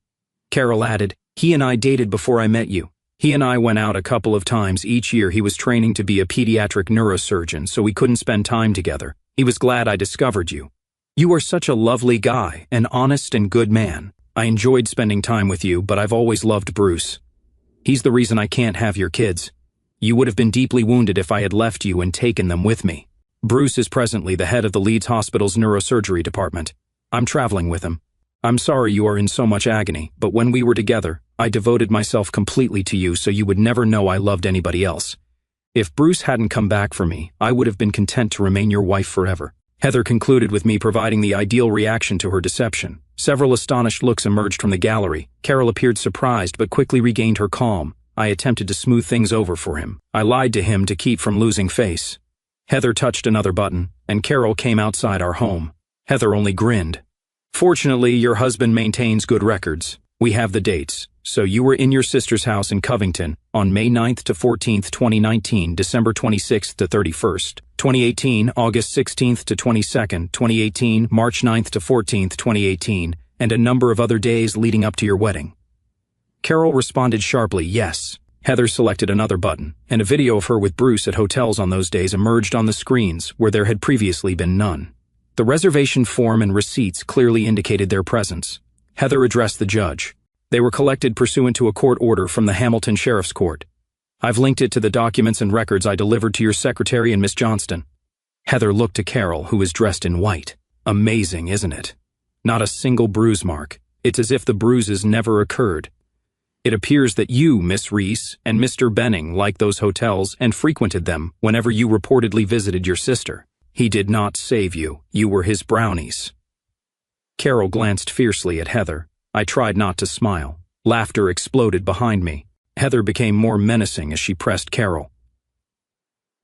Carol added, he and I dated before I met you. He and I went out a couple of times each year. He was training to be a pediatric neurosurgeon, so we couldn't spend time together. He was glad I discovered you. You are such a lovely guy, an honest and good man. I enjoyed spending time with you, but I've always loved Bruce. He's the reason I can't have your kids. You would have been deeply wounded if I had left you and taken them with me. Bruce is presently the head of the Leeds Hospital's neurosurgery department. I'm traveling with him. I'm sorry you are in so much agony, but when we were together, I devoted myself completely to you so you would never know I loved anybody else. If Bruce hadn't come back for me, I would have been content to remain your wife forever. Heather concluded with me providing the ideal reaction to her deception. Several astonished looks emerged from the gallery. Carol appeared surprised but quickly regained her calm. I attempted to smooth things over for him. I lied to him to keep from losing face. Heather touched another button, and Carol came outside our home. Heather only grinned. Fortunately, your husband maintains good records. We have the dates. So you were in your sister's house in Covington on May 9th to 14th, 2019, December 26th to 31st, 2018, August 16th to 22nd, 2018, March 9th to 14th, 2018, and a number of other days leading up to your wedding. Carol responded sharply, yes. Heather selected another button, and a video of her with Bruce at hotels on those days emerged on the screens where there had previously been none. The reservation form and receipts clearly indicated their presence. Heather addressed the judge. They were collected pursuant to a court order from the Hamilton Sheriff's Court. I've linked it to the documents and records I delivered to your secretary and Miss Johnston. Heather looked to Carol, who was dressed in white. Amazing, isn't it? Not a single bruise mark. It's as if the bruises never occurred. It appears that you, Miss Reese, and Mr. Benning liked those hotels and frequented them whenever you reportedly visited your sister. He did not save you. You were his brownies. Carol glanced fiercely at Heather. I tried not to smile. Laughter exploded behind me. Heather became more menacing as she pressed Carol.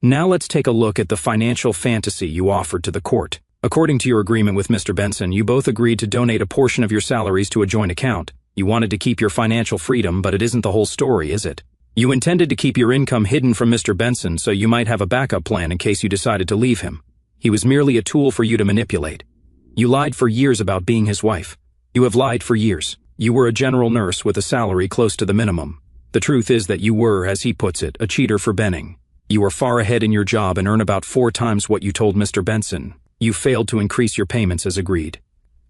Now let's take a look at the financial fantasy you offered to the court. According to your agreement with Mr. Benson, you both agreed to donate a portion of your salaries to a joint account. You wanted to keep your financial freedom, but it isn't the whole story, is it? You intended to keep your income hidden from Mr. Benson so you might have a backup plan in case you decided to leave him. He was merely a tool for you to manipulate. You lied for years about being his wife. You have lied for years. You were a general nurse with a salary close to the minimum. The truth is that you were, as he puts it, a cheater for Benning. You were far ahead in your job and earn about 4 times what you told Mr. Benson. You failed to increase your payments as agreed.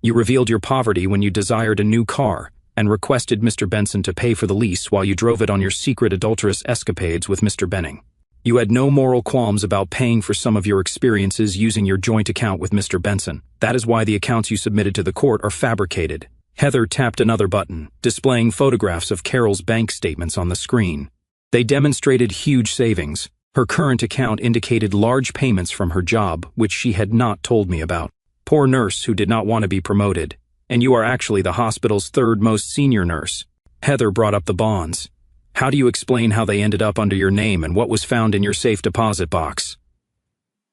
You revealed your poverty when you desired a new car and requested Mr. Benson to pay for the lease while you drove it on your secret adulterous escapades with Mr. Benning. You had no moral qualms about paying for some of your experiences using your joint account with Mr. Benson. That is why the accounts you submitted to the court are fabricated. Heather tapped another button, displaying photographs of Carol's bank statements on the screen. They demonstrated huge savings. Her current account indicated large payments from her job, which she had not told me about. Poor nurse who did not want to be promoted. And you are actually the hospital's 3rd most senior nurse. Heather brought up the bonds. How do you explain how they ended up under your name and what was found in your safe deposit box?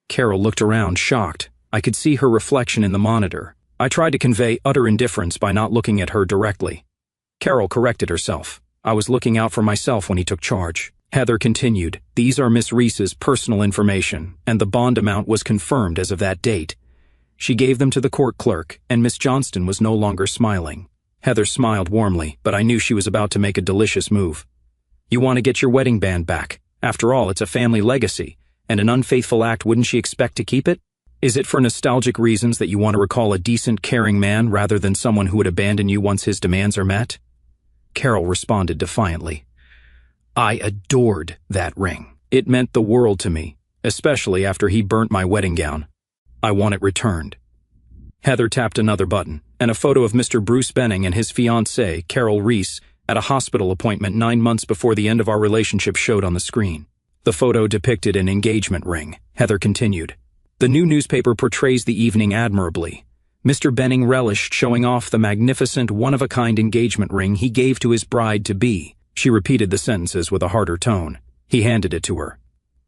Carol looked around, shocked. I could see her reflection in the monitor. I tried to convey utter indifference by not looking at her directly. Carol corrected herself. I was looking out for myself when he took charge. Heather continued, these are Miss Reese's personal information, and the bond amount was confirmed as of that date. She gave them to the court clerk, and Miss Johnston was no longer smiling. Heather smiled warmly, but I knew she was about to make a delicious move. You want to get your wedding band back. After all, it's a family legacy, and an unfaithful act, wouldn't she expect to keep it? Is it for nostalgic reasons that you want to recall a decent, caring man rather than someone who would abandon you once his demands are met? Carol responded defiantly. I adored that ring. It meant the world to me, especially after he burnt my wedding gown. I want it returned. Heather tapped another button, and a photo of Mr. Bruce Benning and his fiancée, Carol Reese, at a hospital appointment 9 months before the end of our relationship showed on the screen. The photo depicted an engagement ring. Heather continued. The new newspaper portrays the evening admirably. Mr. Benning relished showing off the magnificent, one-of-a-kind engagement ring he gave to his bride-to-be. She repeated the sentences with a harder tone. He handed it to her.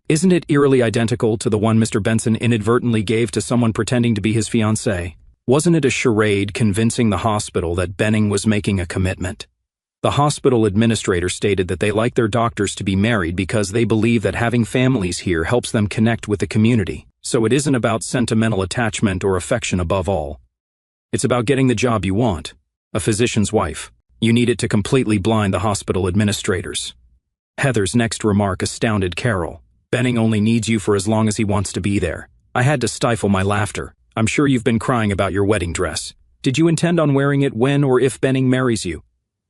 Isn't it eerily identical to the one Mr. Benson inadvertently gave to someone pretending to be his fiancée? Wasn't it a charade convincing the hospital that Benning was making a commitment? The hospital administrator stated that they like their doctors to be married because they believe that having families here helps them connect with the community, so it isn't about sentimental attachment or affection above all. It's about getting the job you want, a physician's wife. You need it to completely blind the hospital administrators. Heather's next remark astounded Carol. Benning only needs you for as long as he wants to be there. I had to stifle my laughter. I'm sure you've been crying about your wedding dress. Did you intend on wearing it when or if Benning marries you?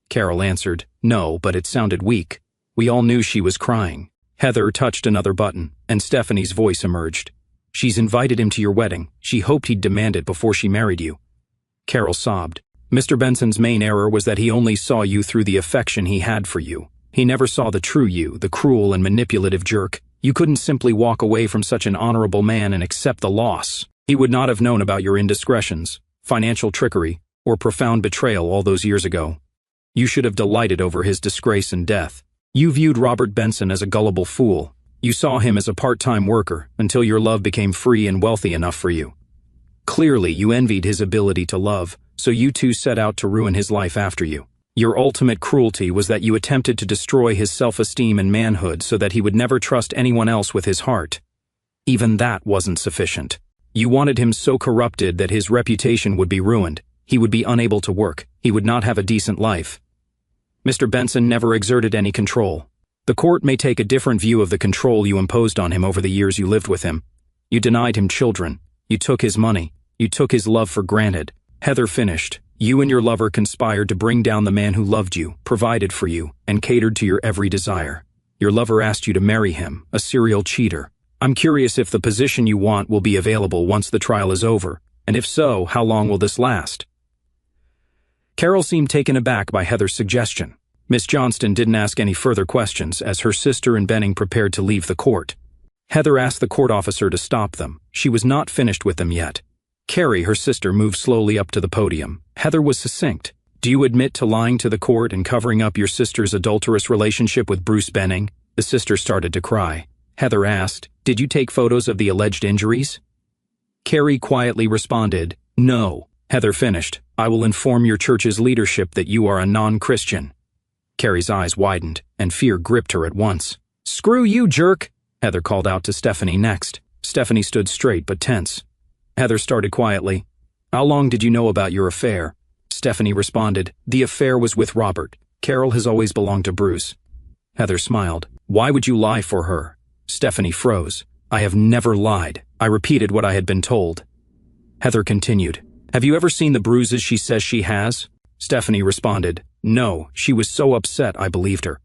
Carol answered, no, but it sounded weak. We all knew she was crying. Heather touched another button, and Stephanie's voice emerged. She's invited him to your wedding. She hoped he'd demand it before she married you. Carol sobbed. Mr. Benson's main error was that he only saw you through the affection he had for you. He never saw the true you, the cruel and manipulative jerk. You couldn't simply walk away from such an honorable man and accept the loss. He would not have known about your indiscretions, financial trickery, or profound betrayal all those years ago. You should have delighted over his disgrace and death. You viewed Robert Benson as a gullible fool. You saw him as a part-time worker until your love became free and wealthy enough for you. Clearly, you envied his ability to love, so you two set out to ruin his life after you. Your ultimate cruelty was that you attempted to destroy his self-esteem and manhood so that he would never trust anyone else with his heart. Even that wasn't sufficient. You wanted him so corrupted that his reputation would be ruined. He would be unable to work. He would not have a decent life. Mr. Benson never exerted any control. The court may take a different view of the control you imposed on him over the years you lived with him. You denied him children. You took his money. You took his love for granted. Heather finished. You and your lover conspired to bring down the man who loved you, provided for you, and catered to your every desire. Your lover asked you to marry him, a serial cheater. I'm curious if the position you want will be available once the trial is over, and if so, how long will this last? Carol seemed taken aback by Heather's suggestion. Miss Johnston didn't ask any further questions as her sister and Benning prepared to leave the court. Heather asked the court officer to stop them. She was not finished with them yet. Carrie, her sister, moved slowly up to the podium. Heather was succinct. Do you admit to lying to the court and covering up your sister's adulterous relationship with Bruce Benning? The sister started to cry. Heather asked, did you take photos of the alleged injuries? Carrie quietly responded, no. Heather finished, I will inform your church's leadership that you are a non-Christian. Carrie's eyes widened, and fear gripped her at once. Screw you, jerk! Heather called out to Stephanie next. Stephanie stood straight but tense. Heather started quietly. How long did you know about your affair? Stephanie responded, the affair was with Robert. Carol has always belonged to Bruce. Heather smiled. Why would you lie for her? Stephanie froze. I have never lied. I repeated what I had been told. Heather continued. Have you ever seen the bruises she says she has? Stephanie responded, no, she was so upset I believed her.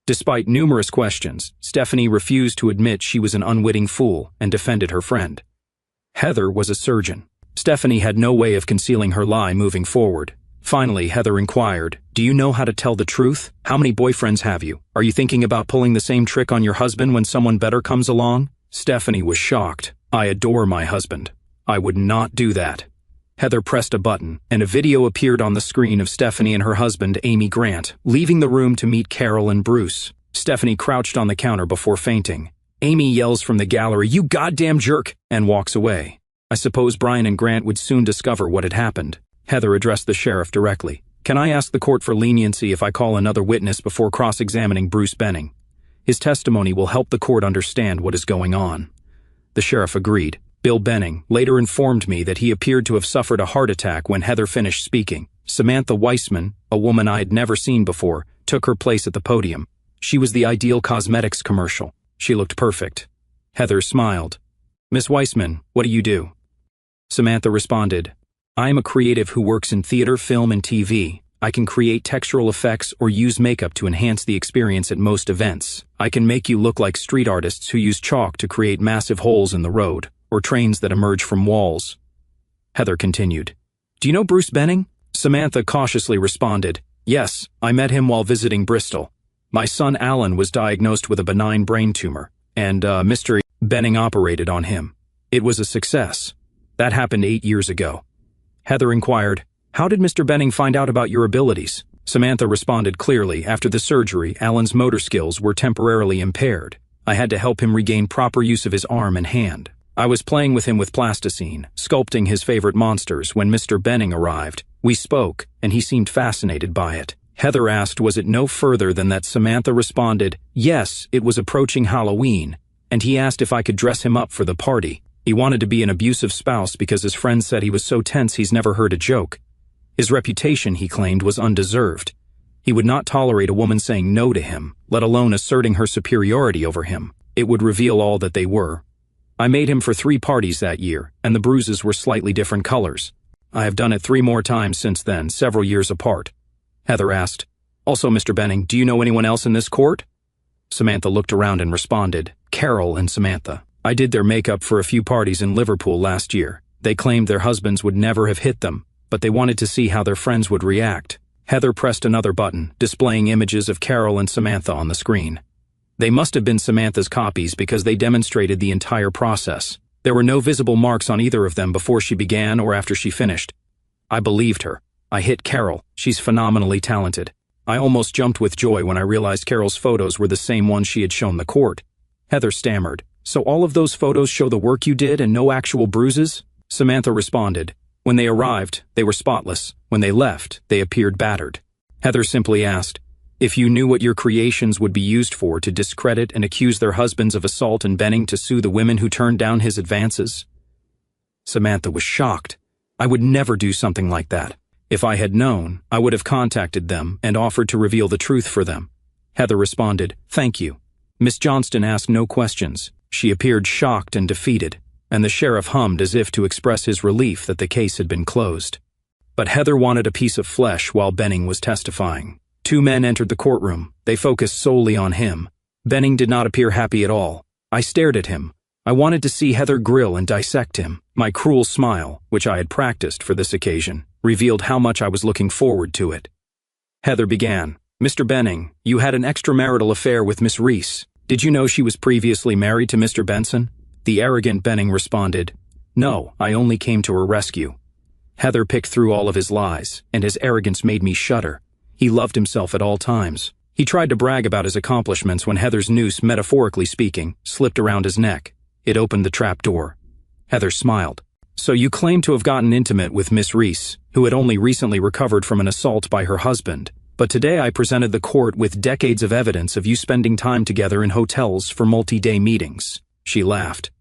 Despite numerous questions, Stephanie refused to admit she was an unwitting fool and defended her friend. Heather was a surgeon. Stephanie had no way of concealing her lie moving forward. Finally, Heather inquired, do you know how to tell the truth? How many boyfriends have you? Are you thinking about pulling the same trick on your husband when someone better comes along? Stephanie was shocked. I adore my husband. I would not do that. Heather pressed a button, and a video appeared on the screen of Stephanie and her husband, Amy Grant, leaving the room to meet Carol and Bruce. Stephanie crouched on the counter before fainting. Amy yells from the gallery, you goddamn jerk, and walks away. I suppose Brian and Grant would soon discover what had happened. Heather addressed the sheriff directly. Can I ask the court for leniency if I call another witness before cross-examining Bruce Benning? His testimony will help the court understand what is going on. The sheriff agreed. Bill Benning later informed me that he appeared to have suffered a heart attack when Heather finished speaking. Samantha Weissman, a woman I had never seen before, took her place at the podium. She was the ideal cosmetics commercial. She looked perfect. Heather smiled. Miss Weissman, what do you do? Samantha responded, I am a creative who works in theater, film, and TV. I can create textural effects or use makeup to enhance the experience at most events. I can make you look like street artists who use chalk to create massive holes in the road, or trains that emerge from walls. Heather continued, do you know Bruce Benning? Samantha cautiously responded, yes, I met him while visiting Bristol. My son Alan was diagnosed with a benign brain tumor, and Mr. Benning operated on him. It was a success. That happened 8 years ago. Heather inquired, "How did Mr. Benning find out about your abilities?" Samantha responded clearly, "After the surgery, Alan's motor skills were temporarily impaired. I had to help him regain proper use of his arm and hand. I was playing with him with plasticine, sculpting his favorite monsters when Mr. Benning arrived. We spoke, and he seemed fascinated by it." Heather asked, "Was it no further than that?" Samantha responded, "Yes, it was approaching Halloween, and he asked if I could dress him up for the party. He wanted to be an abusive spouse because his friends said he was so tense he's never heard a joke. His reputation, he claimed, was undeserved. He would not tolerate a woman saying no to him, let alone asserting her superiority over him. It would reveal all that they were. I made him for 3 parties that year, and the bruises were slightly different colors. I have done it 3 more times since then, several years apart." Heather asked, "Also, Mr. Benning, do you know anyone else in this court?" Samantha looked around and responded, "Carol and Samantha. I did their makeup for a few parties in Liverpool last year. They claimed their husbands would never have hit them, but they wanted to see how their friends would react." Heather pressed another button, displaying images of Carol and Samantha on the screen. They must have been Samantha's copies because they demonstrated the entire process. There were no visible marks on either of them before she began or after she finished. I believed her. I hit Carol. She's phenomenally talented. I almost jumped with joy when I realized Carol's photos were the same ones she had shown the court. Heather stammered, "So all of those photos show the work you did and no actual bruises?" Samantha responded, "When they arrived, they were spotless. When they left, they appeared battered." Heather simply asked, "If you knew what your creations would be used for to discredit and accuse their husbands of assault and Benning to sue the women who turned down his advances?" Samantha was shocked. "I would never do something like that. If I had known, I would have contacted them and offered to reveal the truth for them." Heather responded, "Thank you." Miss Johnston asked no questions. She appeared shocked and defeated, and the sheriff hummed as if to express his relief that the case had been closed. But Heather wanted a piece of flesh while Benning was testifying. 2 men entered the courtroom. They focused solely on him. Benning did not appear happy at all. I stared at him. I wanted to see Heather grill and dissect him. My cruel smile, which I had practiced for this occasion, revealed how much I was looking forward to it. Heather began, "Mr. Benning, you had an extramarital affair with Miss Reese. Did you know she was previously married to Mr. Benson?" The arrogant Benning responded, "No, I only came to her rescue." Heather picked through all of his lies, and his arrogance made me shudder. He loved himself at all times. He tried to brag about his accomplishments when Heather's noose, metaphorically speaking, slipped around his neck. It opened the trap door. Heather smiled. "So you claim to have gotten intimate with Miss Reese, who had only recently recovered from an assault by her husband. But today I presented the court with decades of evidence of you spending time together in hotels for multi-day meetings." She laughed.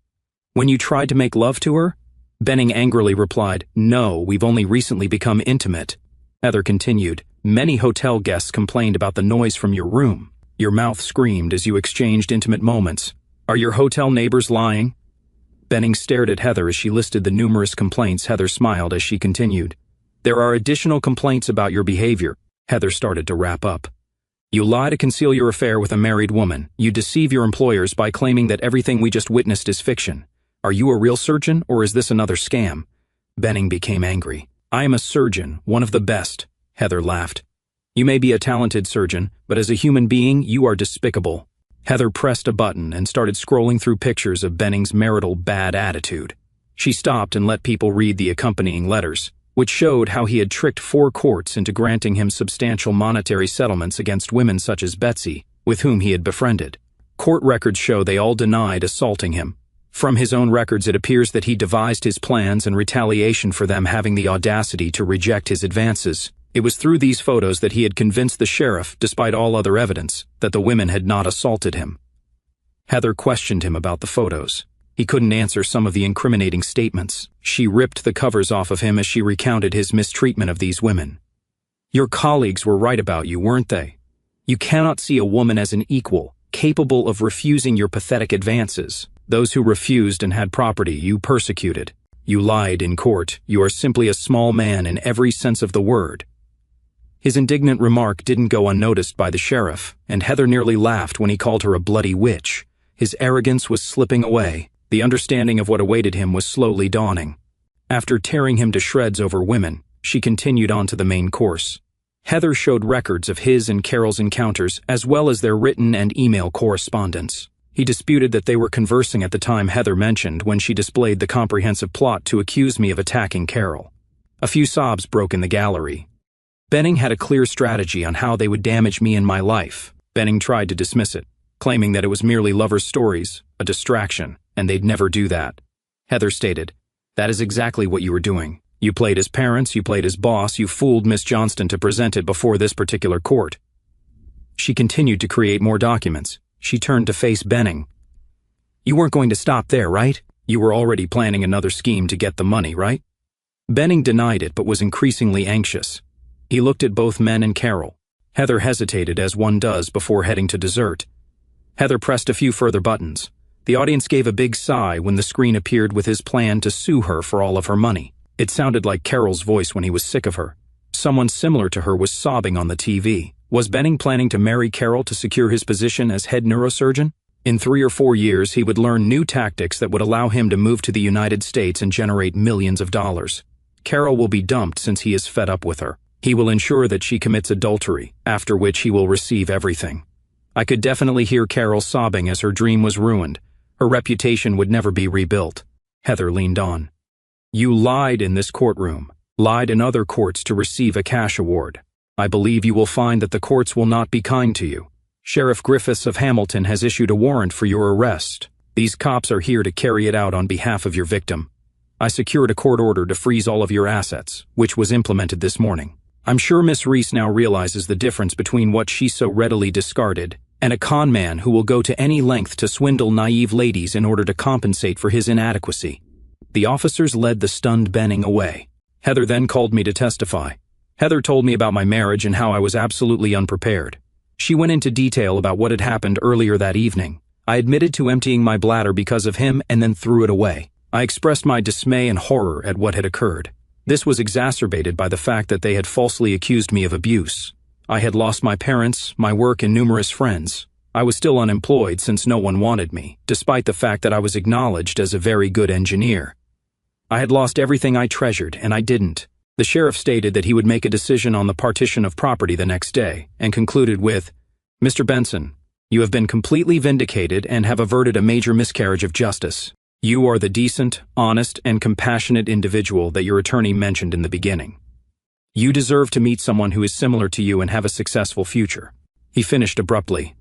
"When you tried to make love to her?" Benning angrily replied, "No, we've only recently become intimate." Heather continued, "Many hotel guests complained about the noise from your room. Your mouth screamed as you exchanged intimate moments. Are your hotel neighbors lying?" Benning stared at Heather as she listed the numerous complaints. Heather smiled as she continued, "There are additional complaints about your behavior." Heather started to wrap up. "You lie to conceal your affair with a married woman. You deceive your employers by claiming that everything we just witnessed is fiction. Are you a real surgeon, or is this another scam?" Benning became angry. "I am a surgeon, one of the best." Heather laughed. "You may be a talented surgeon, but as a human being, you are despicable." Heather pressed a button and started scrolling through pictures of Benning's marital bad attitude. She stopped and let people read the accompanying letters, which showed how he had tricked 4 courts into granting him substantial monetary settlements against women such as Betsy, with whom he had befriended. Court records show they all denied assaulting him. From his own records, it appears that he devised his plans in retaliation for them having the audacity to reject his advances. It was through these photos that he had convinced the sheriff, despite all other evidence, that the women had not assaulted him. Heather questioned him about the photos. He couldn't answer some of the incriminating statements. She ripped the covers off of him as she recounted his mistreatment of these women. "Your colleagues were right about you, weren't they? You cannot see a woman as an equal, capable of refusing your pathetic advances. Those who refused and had property, you persecuted. You lied in court. You are simply a small man in every sense of the word." His indignant remark didn't go unnoticed by the sheriff, and Heather nearly laughed when he called her a bloody witch. His arrogance was slipping away. The understanding of what awaited him was slowly dawning. After tearing him to shreds over women, she continued on to the main course. Heather showed records of his and Carol's encounters, as well as their written and email correspondence. He disputed that they were conversing at the time Heather mentioned when she displayed the comprehensive plot to accuse me of attacking Carol. A few sobs broke in the gallery. Benning had a clear strategy on how they would damage me and my life. Benning tried to dismiss it, claiming that it was merely lovers' stories, a distraction, and they'd never do that. Heather stated, "That is exactly what you were doing. You played his parents, you played his boss, you fooled Miss Johnston to present it before this particular court." She continued to create more documents. She turned to face Benning. "You weren't going to stop there, right? You were already planning another scheme to get the money, right?" Benning denied it but was increasingly anxious. He looked at both men and Carol. Heather hesitated as one does before heading to dessert. Heather pressed a few further buttons. The audience gave a big sigh when the screen appeared with his plan to sue her for all of her money. It sounded like Carol's voice when he was sick of her. Someone similar to her was sobbing on the TV. Was Benning planning to marry Carol to secure his position as head neurosurgeon? In 3 or 4 years, he would learn new tactics that would allow him to move to the United States and generate millions of dollars. Carol will be dumped since he is fed up with her. He will ensure that she commits adultery, after which he will receive everything. I could definitely hear Carol sobbing as her dream was ruined. Her reputation would never be rebuilt. Heather leaned on. "You lied in this courtroom, lied in other courts to receive a cash award. I believe you will find that the courts will not be kind to you. Sheriff Griffiths of Hamilton has issued a warrant for your arrest. These cops are here to carry it out on behalf of your victim. I secured a court order to freeze all of your assets, which was implemented this morning. I'm sure Miss Reese now realizes the difference between what she so readily discarded and a con man who will go to any length to swindle naive ladies in order to compensate for his inadequacy." The officers led the stunned Benning away. Heather then called me to testify. Heather told me about my marriage and how I was absolutely unprepared. She went into detail about what had happened earlier that evening. I admitted to emptying my bladder because of him and then threw it away. I expressed my dismay and horror at what had occurred. This was exacerbated by the fact that they had falsely accused me of abuse. I had lost my parents, my work, and numerous friends. I was still unemployed since no one wanted me, despite the fact that I was acknowledged as a very good engineer. I had lost everything I treasured, and I didn't. The sheriff stated that he would make a decision on the partition of property the next day, and concluded with, "Mr. Benson, you have been completely vindicated and have averted a major miscarriage of justice. You are the decent, honest, and compassionate individual that your attorney mentioned in the beginning. You deserve to meet someone who is similar to you and have a successful future." He finished abruptly.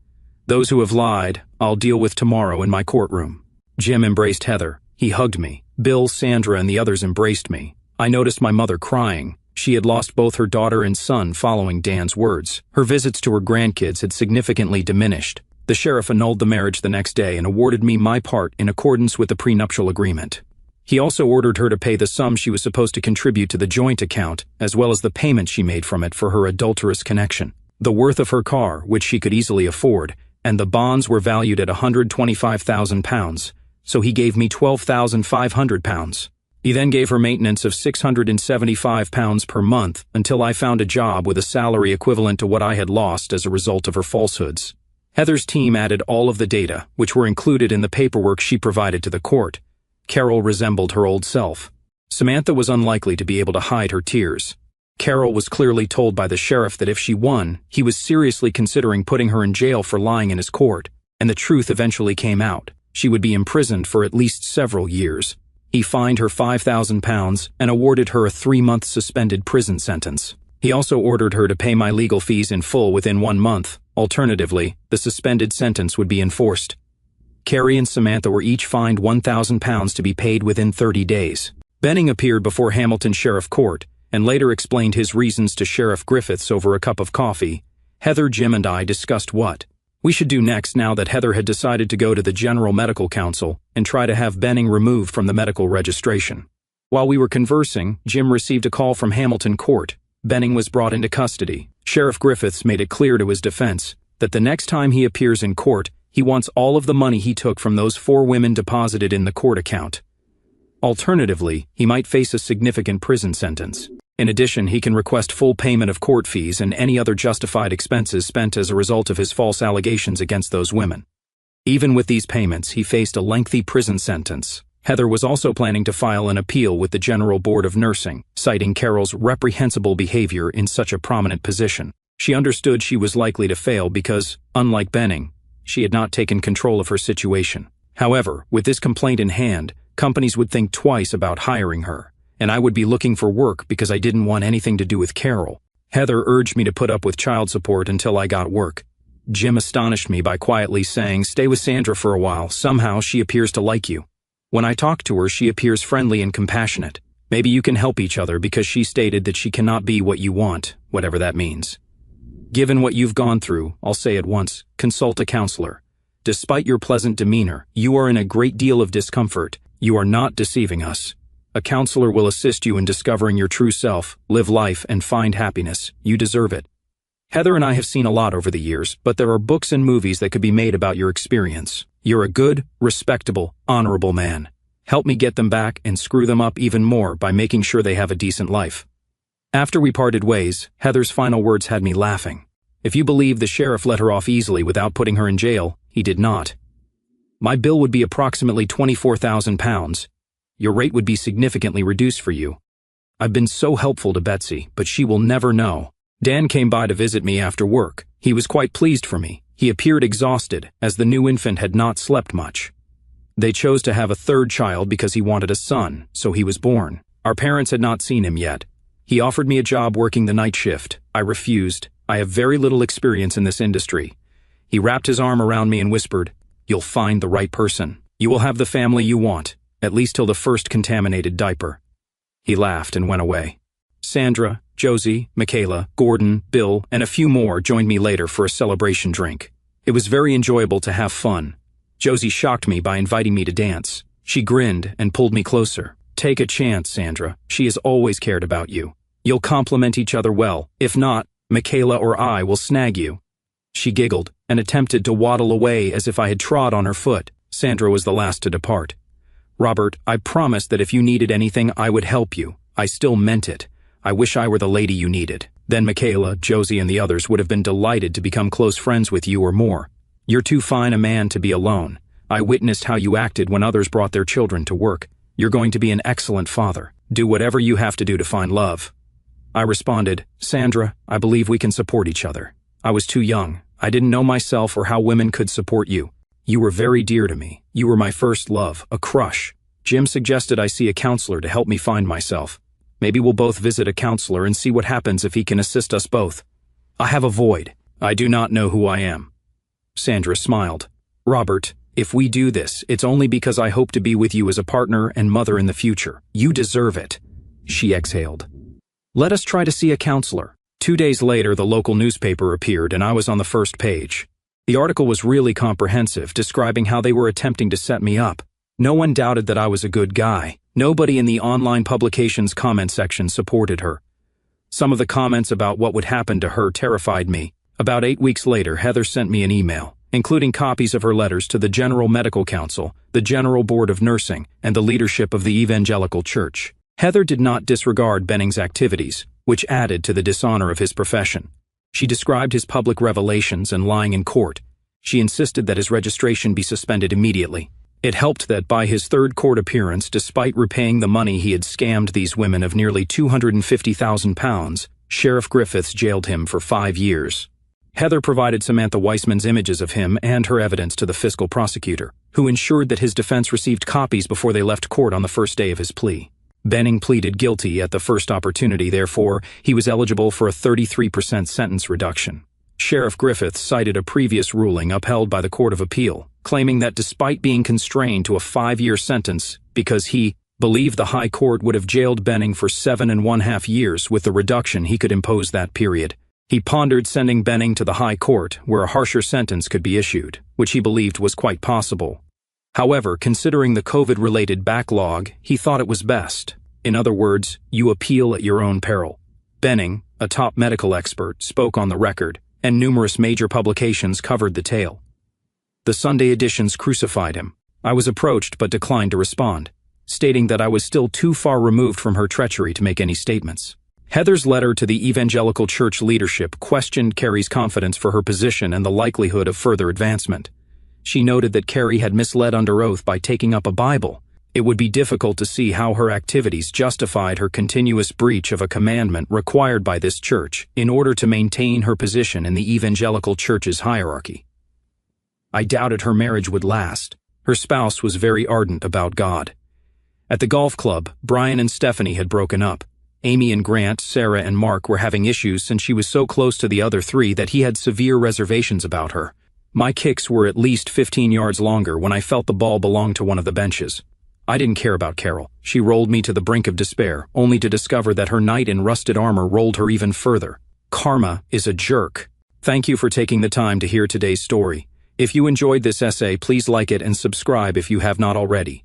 "Those who have lied, I'll deal with tomorrow in my courtroom." Jim embraced Heather. He hugged me. Bill, Sandra, and the others embraced me. I noticed my mother crying. She had lost both her daughter and son following Dan's words. Her visits to her grandkids had significantly diminished. The sheriff annulled the marriage the next day and awarded me my part in accordance with the prenuptial agreement. He also ordered her to pay the sum she was supposed to contribute to the joint account, as well as the payment she made from it for her adulterous connection. The worth of her car, which she could easily afford, and the bonds were valued at £125,000, so he gave me £12,500. He then gave her maintenance of £675 per month until I found a job with a salary equivalent to what I had lost as a result of her falsehoods. Heather's team added all of the data, which were included in the paperwork she provided to the court. Carol resembled her old self. Samantha was unlikely to be able to hide her tears. Carol was clearly told by the sheriff that if she won, he was seriously considering putting her in jail for lying in his court, and the truth eventually came out. She would be imprisoned for at least several years. He fined her £5,000 and awarded her a 3-month suspended prison sentence. He also ordered her to pay my legal fees in full within 1 month. Alternatively, the suspended sentence would be enforced. Carrie and Samantha were each fined £1,000 to be paid within 30 days. Benning appeared before Hamilton Sheriff Court and later explained his reasons to Sheriff Griffiths over a cup of coffee. Heather, Jim, and I discussed what we should do next now that Heather had decided to go to the General Medical Council and try to have Benning removed from the medical registration. While we were conversing, Jim received a call from Hamilton Court. Benning was brought into custody. Sheriff Griffiths made it clear to his defense that the next time he appears in court, he wants all of the money he took from those 4 women deposited in the court account. Alternatively, he might face a significant prison sentence. In addition, he can request full payment of court fees and any other justified expenses spent as a result of his false allegations against those women. Even with these payments, he faced a lengthy prison sentence. Heather was also planning to file an appeal with the General Board of Nursing, citing Carol's reprehensible behavior in such a prominent position. She understood she was likely to fail because, unlike Benning, she had not taken control of her situation. However, with this complaint in hand, companies would think twice about hiring her, and I would be looking for work because I didn't want anything to do with Carol. Heather urged me to put up with child support until I got work. Jim astonished me by quietly saying, "Stay with Sandra for a while. Somehow she appears to like you." When I talk to her, she appears friendly and compassionate. Maybe you can help each other because she stated that she cannot be what you want, whatever that means. Given what you've gone through, I'll say at once, consult a counselor. Despite your pleasant demeanor, you are in a great deal of discomfort. You are not deceiving us. A counselor will assist you in discovering your true self, live life, and find happiness. You deserve it. Heather and I have seen a lot over the years, but there are books and movies that could be made about your experience. You're a good, respectable, honorable man. Help me get them back and screw them up even more by making sure they have a decent life. After we parted ways, Heather's final words had me laughing. If you believe the sheriff let her off easily without putting her in jail, he did not. My bill would be approximately £24,000. Your rate would be significantly reduced for you. I've been so helpful to Betsy, but she will never know. Dan came by to visit me after work. He was quite pleased for me. He appeared exhausted, as the new infant had not slept much. They chose to have a third child because he wanted a son, so he was born. Our parents had not seen him yet. He offered me a job working the night shift. I refused. I have very little experience in this industry. He wrapped his arm around me and whispered, "You'll find the right person. You will have the family you want, at least till the first contaminated diaper." He laughed and went away. Sandra, Josie, Michaela, Gordon, Bill, and a few more joined me later for a celebration drink. It was very enjoyable to have fun. Josie shocked me by inviting me to dance. She grinned and pulled me closer. "Take a chance, Sandra. She has always cared about you. You'll complement each other well. If not, Michaela or I will snag you." She giggled and attempted to waddle away as if I had trod on her foot. Sandra was the last to depart. "Robert, I promised that if you needed anything, I would help you. I still meant it. I wish I were the lady you needed. Then Michaela, Josie, and the others would have been delighted to become close friends with you or more. You're too fine a man to be alone. I witnessed how you acted when others brought their children to work. You're going to be an excellent father. Do whatever you have to do to find love." I responded, "Sandra, I believe we can support each other. I was too young. I didn't know myself or how women could support you. You were very dear to me. You were my first love, a crush. Jim suggested I see a counselor to help me find myself. Maybe we'll both visit a counselor and see what happens if he can assist us both. I have a void. I do not know who I am." Sandra smiled. "Robert, if we do this, it's only because I hope to be with you as a partner and mother in the future. You deserve it." She exhaled. "Let us try to see a counselor." 2 days later, the local newspaper appeared and I was on the first page. The article was really comprehensive, describing how they were attempting to set me up. No one doubted that I was a good guy. Nobody in the online publication's comment section supported her. Some of the comments about what would happen to her terrified me. About 8 weeks later, Heather sent me an email, including copies of her letters to the General Medical Council, the General Board of Nursing, and the leadership of the Evangelical Church. Heather did not disregard Benning's activities, which added to the dishonor of his profession. She described his public revelations and lying in court. She insisted that his registration be suspended immediately. It helped that by his third court appearance, despite repaying the money he had scammed these women of nearly £250,000, Sheriff Griffiths jailed him for 5 years. Heather provided Samantha Weissman's images of him and her evidence to the fiscal prosecutor, who ensured that his defense received copies before they left court on the first day of his plea. Benning pleaded guilty at the first opportunity, therefore, he was eligible for a 33% sentence reduction. Sheriff Griffiths cited a previous ruling upheld by the Court of Appeal, claiming that despite being constrained to a 5-year sentence because he believed the High Court would have jailed Benning for 7.5 years with the reduction he could impose that period, he pondered sending Benning to the High Court where a harsher sentence could be issued, which he believed was quite possible. However, considering the COVID-related backlog, he thought it was best. In other words, you appeal at your own peril. Benning, a top medical expert, spoke on the record, and numerous major publications covered the tale. The Sunday editions crucified him. I was approached but declined to respond, stating that I was still too far removed from her treachery to make any statements. Heather's letter to the Evangelical Church leadership questioned Carrie's confidence for her position and the likelihood of further advancement. She noted that Carrie had misled under oath by taking up a Bible. It would be difficult to see how her activities justified her continuous breach of a commandment required by this church in order to maintain her position in the Evangelical Church's hierarchy. I doubted her marriage would last. Her spouse was very ardent about God. At the golf club, Brian and Stephanie had broken up. Amy and Grant, Sarah and Mark were having issues since she was so close to the other three that he had severe reservations about her. My kicks were at least 15 yards longer when I felt the ball belonged to one of the benches. I didn't care about Carol. She rolled me to the brink of despair, only to discover that her knight in rusted armor rolled her even further. Karma is a jerk. Thank you for taking the time to hear today's story. If you enjoyed this essay, please like it and subscribe if you have not already.